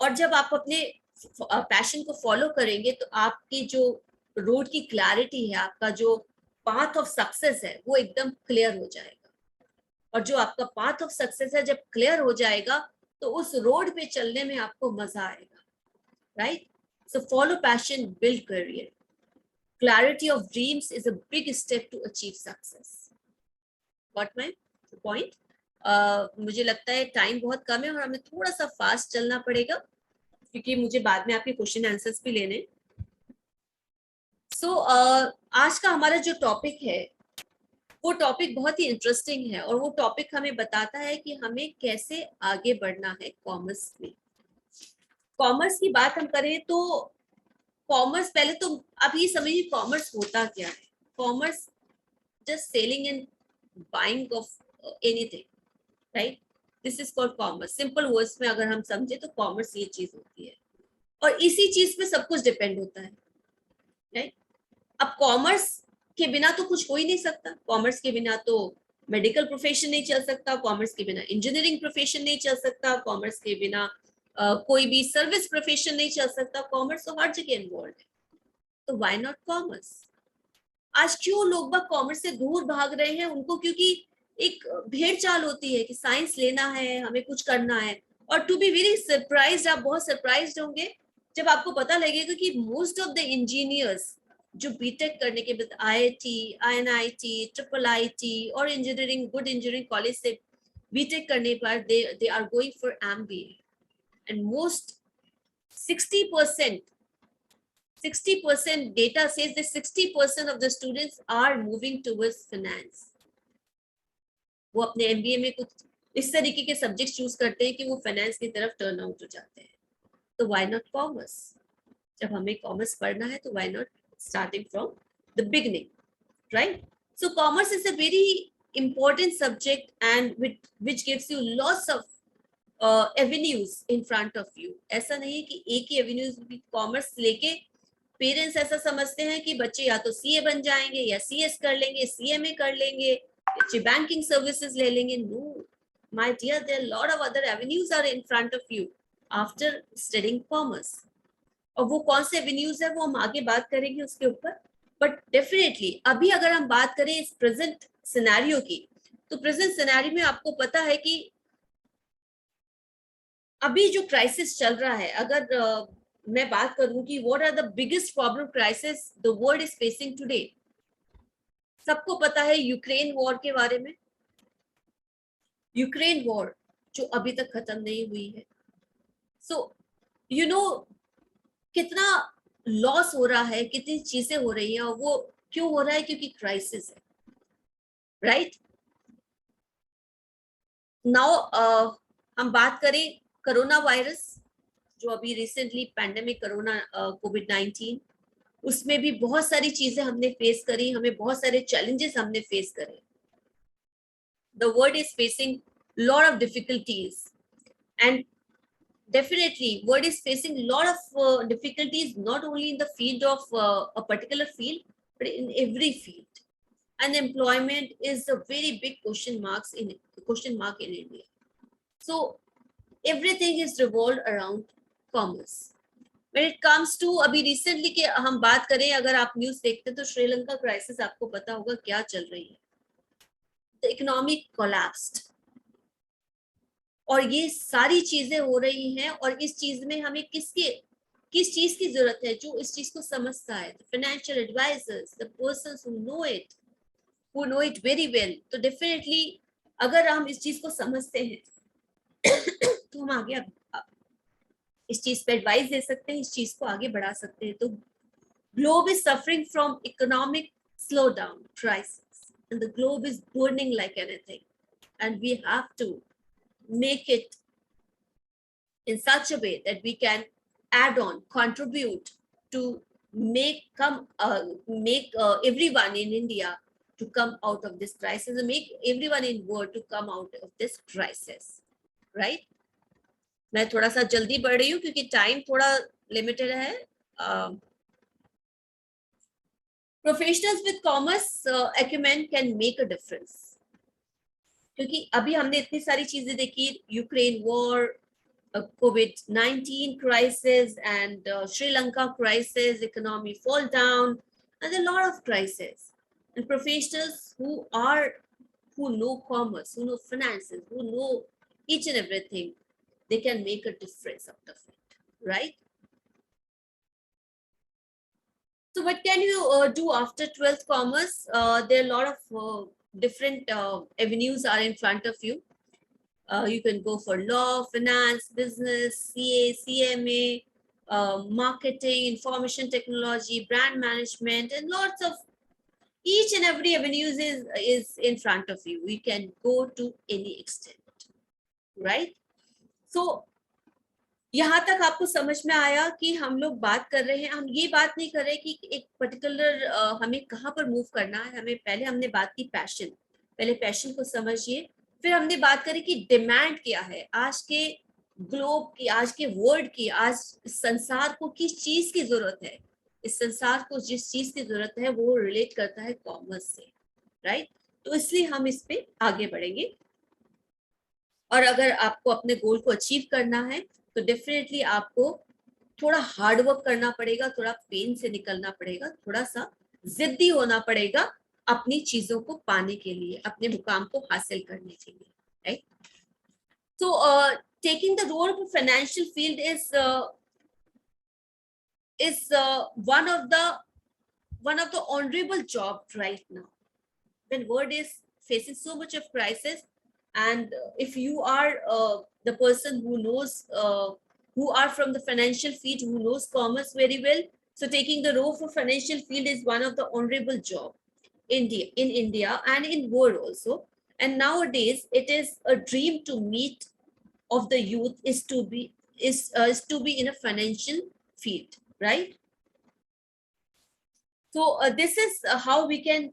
और जब आप अपने पैशन को फॉलो करेंगे तो आपकी जो रोड की क्लैरिटी है, आपका जो पाथ ऑफ सक्सेस है, वो एकदम क्लियर हो जाएगा। और जो आपका पाथ ऑफ सक्सेस है जब क्लियर हो जाएगा, तो उस रोड पे चलने में आपको मजा आएगा, right? So follow passion, build career. Clarity of dreams is a big step to achieve success. Got my point? मुझे लगता है टाइम बहुत कम है और हमें थोड़ा सा फास्ट चलना पड़ेगा, क्योंकि मुझे बाद में आपके क्वेश्चन आंसर्स भी लेने। सो आज का हमारा जो टॉपिक है वो टॉपिक बहुत ही इंटरेस्टिंग है, और वो टॉपिक हमें बताता है कि हमें कैसे आगे बढ़ना है कॉमर्स में। कॉमर्स की बात हम करें तो कॉमर्स, पहले तो आप ये समझिए कॉमर्स होता क्या है। Commerce just selling and buying of anything, right? This is called commerce. Simple words में अगर हम समझे तो कॉमर्स ये चीज होती है, और इसी चीज पे सब कुछ डिपेंड होता है, राइट? अब कॉमर्स के बिना तो कुछ हो ही नहीं सकता। कॉमर्स के बिना तो मेडिकल प्रोफेशन नहीं चल सकता, कॉमर्स के बिना इंजीनियरिंग प्रोफेशन नहीं चल सकता, कॉमर्स के बिना कोई भी सर्विस प्रोफेशन नहीं चल सकता। कॉमर्स तो हर जगह इन्वॉल्व है, तो व्हाई नॉट कॉमर्स? आज क्यों लोग बाग कॉमर्स से दूर भाग रहे हैं? उनको क्योंकि एक भेड़ चाल होती है कि साइंस लेना है, हमें कुछ करना है। और टू बी वेरी सरप्राइज्ड, आप बहुत सरप्राइज्ड होंगे जब आपको पता लगेगा कि मोस्ट ऑफ द इंजीनियर्स जो बीटेक करने के बाद आईआईटी, आईएनआईटी, ट्रिपल आईटी और इंजीनियरिंग, गुड इंजीनियरिंग कॉलेज से बीटेक करने पर they are going for MBA, and most 60% data says that 60% of the students are moving towards finance. वो अपने MBA में कुछ इस तरीके के सब्जेक्ट चूज करते हैं कि वो फाइनेंस की तरफ टर्न आउट हो जाते हैं। तो व्हाई नॉट कॉमर्स? जब हमें कॉमर्स पढ़ना है तो why not starting from the beginning, right? So commerce is a very important subject and which gives you lots of avenues in front of you. ऐसा नहीं है कि एक ही एवेन्यूज कॉमर्स लेके पेरेंट्स ऐसा समझते हैं कि बच्चे या तो सीए बन जाएंगे, या सीएस कर लेंगे, सीएमए कर लेंगे, बच्चे बैंकिंग सर्विसेज ले लेंगे। No my dear, there lot of other avenues are in front of you after studying commerce. और वो कौन से एवेन्यूज है वो हम आगे बात करेंगे उसके ऊपर। बट डेफिनेटली अभी अगर हम बात करें इस प्रेजेंट सिनेरियो की, तो प्रेजेंट सिनेरियो में आपको पता है कि अभी जो क्राइसिस चल रहा है, अगर मैं बात करूं कि what are the biggest problem crisis the world is facing today, सबको पता है यूक्रेन वॉर के बारे में। यूक्रेन वॉर जो अभी तक खत्म नहीं हुई है। सो यू नो कितना लॉस हो रहा है, कितनी चीजें हो रही हैं, और वो क्यों हो रहा है? क्योंकि क्राइसिस है, राइट? नाउ हम बात करें कोरोना वायरस, जो अभी रिसेंटली पैंडेमिक कोरोना कोविड-19, उसमें भी बहुत सारी चीजें हमने फेस करी, हमें बहुत सारे चैलेंजेस हमने फेस करे। The world is facing lot of difficulties, and definitely world is facing lot of difficulties, not only in the field of a particular field, but in every field. Unemployment is a very big question mark in India. So everything is revolved around commerce. When it comes to अभी recently के हम बात करें, अगर आप news देखते हैं तो श्रीलंका क्राइसिस आपको पता होगा क्या चल रही है। द इकोनॉमिक कोलैप्स्ड, और ये सारी चीजें हो रही हैं, और इस चीज में हमें किस चीज की जरूरत है? जो इस चीज को समझता है, financial advisors, the persons who know it very well. तो डेफिनेटली अगर हम इस चीज को समझते हैं तो हम आगे इस चीज पे एडवाइस दे सकते हैं, इस चीज को आगे बढ़ा सकते हैं। तो globe is suffering from economic slowdown crisis, and the globe is burning like anything, and we have to make it in such a way that we can add on, contribute to make everyone in India to come out of this crisis, and make everyone in world to come out of this crisis, right? मैं थोड़ा सा जल्दी बढ़ रही हूँ क्योंकि time थोड़ा limited है. Professionals with commerce acumen can make a difference, क्योंकि अभी हमने इतनी सारी चीजें देखी, Ukraine war, COVID-19 crisis, and Sri Lanka crisis, economy fall down, and a lot of crises. And professionals who know commerce, who know finances, who know each and everything, they can make a difference out of it, right? So what can you do after 12th commerce? There are a lot of different avenues are in front of you. You can go for law, finance, business, CA, CMA, marketing, information technology, brand management, and lots of each and every avenues is in front of you. You can go to any extent, right? So यहाँ तक आपको समझ में आया कि हम लोग बात कर रहे हैं, हम ये बात नहीं कर रहे कि एक पर्टिकुलर हमें कहाँ पर मूव करना है. हमने बात की पैशन, पहले पैशन को समझिए, फिर हमने बात करी कि डिमांड क्या है आज के ग्लोब की, आज के वर्ल्ड की, आज संसार को किस चीज की जरूरत है. इस संसार को जिस चीज की जरूरत है वो रिलेट करता है कॉमर्स से, राइट? तो इसलिए हम इस पे आगे बढ़ेंगे. और अगर आपको अपने गोल को अचीव करना है तो डेफिनेटली आपको थोड़ा हार्ड वर्क करना पड़ेगा, थोड़ा पेन से निकलना पड़ेगा, थोड़ा सा जिद्दी होना पड़ेगा अपनी चीजों को पाने के लिए, अपने मुकाम को हासिल करने के लिए, right? So taking the role of financial field is one of the honorable job right now when world is facing so much of crisis. And if you are the person who knows who are from the financial field, who knows commerce very well, so taking the role for financial field is one of the honorable job in India and in world also. And nowadays it is a dream to meet of the youth is to be in a financial field, right? So this is how we can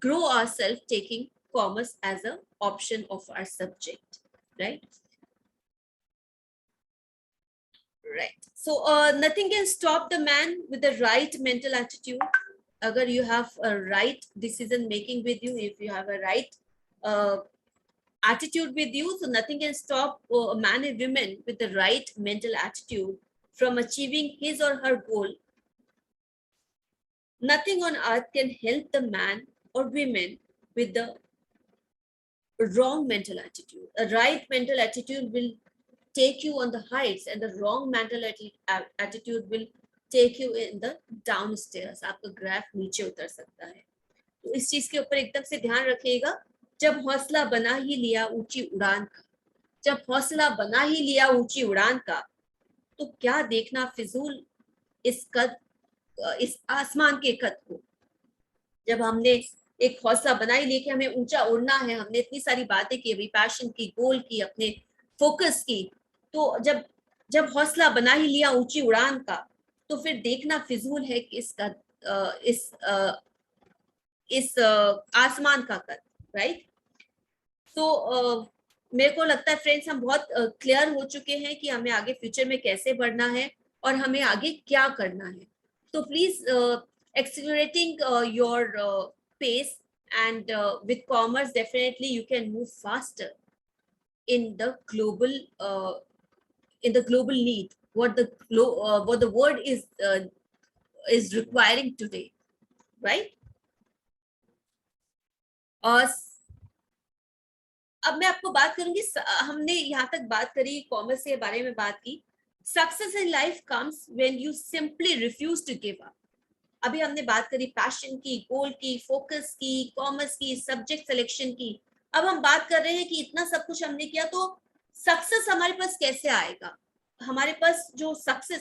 grow ourselves, taking commerce as an option of our subject, right? Right. So nothing can stop the man with the right mental attitude. Agar you have a right decision making with you, if you have a right attitude with you, so nothing can stop a man and woman with the right mental attitude from achieving his or her goal. Nothing on earth can help the man or women with the wrong mental attitude. A right mental attitude will take you on the heights, and the wrong mental attitude will take you in the downstairs. आपका graph नीचे उतर सकता है. तो इस चीज के ऊपर एकदम से ध्यान रखिएगा. जब हौसला बना ही लिया ऊंची उड़ान का, जब हौसला बना ही लिया ऊंची उड़ान का, तो क्या देखना फिजूल इस आसमान के कद को. जब हमने एक हौसला बना ही लिया कि हमें ऊंचा उड़ना है, हमने इतनी सारी बातें की, अभी पैशन की, गोल की, अपने फोकस की, तो जब हौसला बना ही लिया ऊंची उड़ान का, तो फिर देखना फिजूल है कि इस आसमान का कद, राइट? तो मेरे को लगता है फ्रेंड्स हम बहुत क्लियर हो चुके हैं कि हमें आगे फ्यूचर में कैसे बढ़ना है और हमें आगे क्या करना है. तो please accelerating your pace, and with commerce definitely you can move faster in the global need, what the world is requiring today, right? अब मैं आपको बात करूंगी, हमने यहाँ तक बात करी कॉमर्स के बारे में, बात की success in life comes when you simply refuse to give up. अभी हमने बात करी पैशन की, गोल की, फोकस की, कॉमर्स की, सब्जेक्ट सिलेक्शन की. अब हम बात कर रहे हैं कि इतना सब कुछ हमने किया तो सक्सेस हमारे पास कैसे आएगा. हमारे पास जो success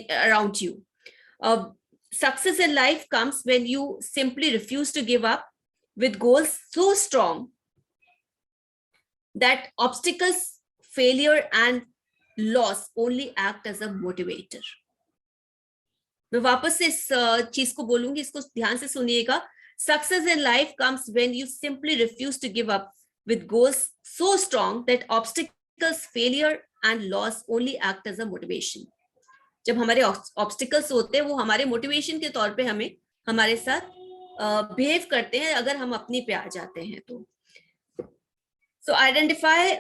around you. Success in life comes when you simply refuse to give up with goals so strong that obstacles, failure and loss only act as a motivator. मैं वापस से इस चीज को बोलूंगी, इसको ध्यान से सुनिएगा. Success in life comes when you simply refuse to give up with goals so strong that obstacles, failure and loss only act as a motivation. जब हमारे ऑब्स्टिकल्स होते हैं वो हमारे मोटिवेशन के तौर पे हमें हमारे साथ बिहेव करते हैं अगर हम अपनी पे आ जाते हैं तो. So identify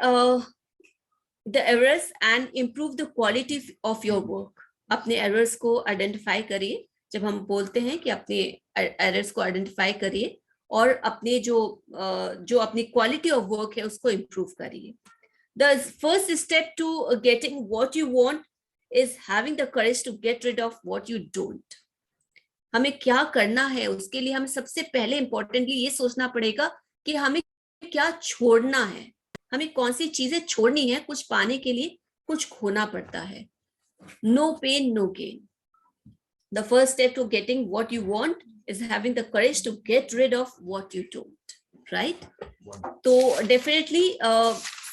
the errors and improve the quality of your work. अपने एरर्स को आइडेंटिफाई करिए. जब हम बोलते हैं कि अपने एरर्स को आइडेंटिफाई करिए और अपने जो अपनी क्वालिटी ऑफ वर्क है उसको इम्प्रूव करिए. The first step to getting what you want is having the courage to get rid of what you don't. हमें क्या करना है उसके लिए हमें सबसे पहले इम्पोर्टेंटली ये सोचना पड़ेगा कि हमें क्या छोड़ना है, हमें कौन सी चीजें छोड़नी है. कुछ पाने के लिए कुछ खोना पड़ता है. No pain, no gain. The first step to getting what you want is having the courage to get rid of what you don't. Right? तो डेफिनेटली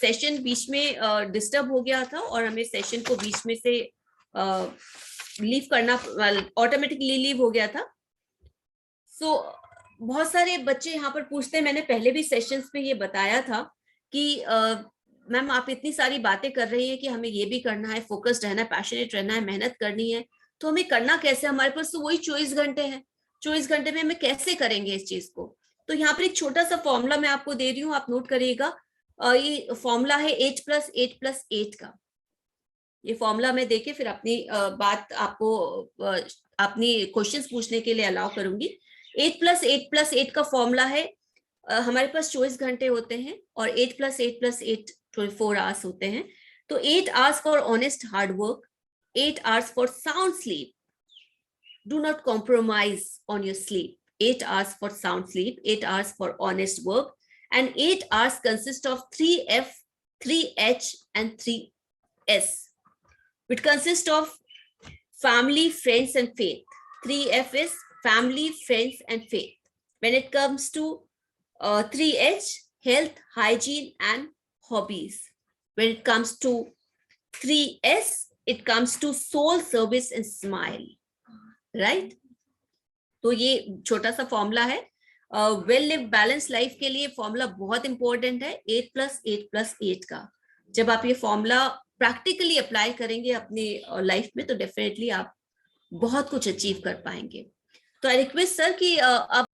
सेशन बीच में डिस्टर्ब हो गया था और हमें सेशन को बीच में से लीव करना ऑटोमेटिकली लीव हो गया था. सो बहुत सारे बच्चे यहाँ पर पूछते हैं, मैंने पहले भी सेशंस में ये बताया था कि मैम आप इतनी सारी बातें कर रही हैं कि हमें ये भी करना है, फोकस्ड रहना है, पैशनेट रहना है, मेहनत करनी है, तो हमें करना कैसे? हमारे पास तो वही 24 घंटे हैं. 24 घंटे में हमें कैसे करेंगे इस चीज को? तो यहाँ पर एक छोटा सा फॉर्मूला मैं आपको दे रही हूँ, आप नोट करिएगा. ये फॉर्मूला है 8+8+8 का. ये फॉर्मूला मैं देके फिर अपनी बात आपको अपनी क्वेश्चंस पूछने के लिए अलाउ करूंगी. 8+8+8 का फॉर्मूला है, हमारे पास 24 घंटे होते हैं और 8+8+8 24 आवर्स होते हैं. तो 8 hours for honest hard work, 8 hours for sound sleep. Do not compromise on your sleep. 8 hours for sound sleep, 8 hours for honest work, and 8 hours consist of 3F, 3H, and 3S. It consists of family, friends, and faith. 3F is family, friends, and faith. When it comes to 3H, health, hygiene, and hobbies. When it comes to 3S, it comes to soul, service, and smile. Right? तो ये छोटा सा formula है. Well live balance life के लिए formula बहुत important है 8+8+8 का. जब आप ये फॉर्मूला प्रैक्टिकली अप्लाई करेंगे अपनी लाइफ में तो डेफिनेटली आप बहुत कुछ अचीव कर पाएंगे. तो आई रिक्वेस्ट सर कि अब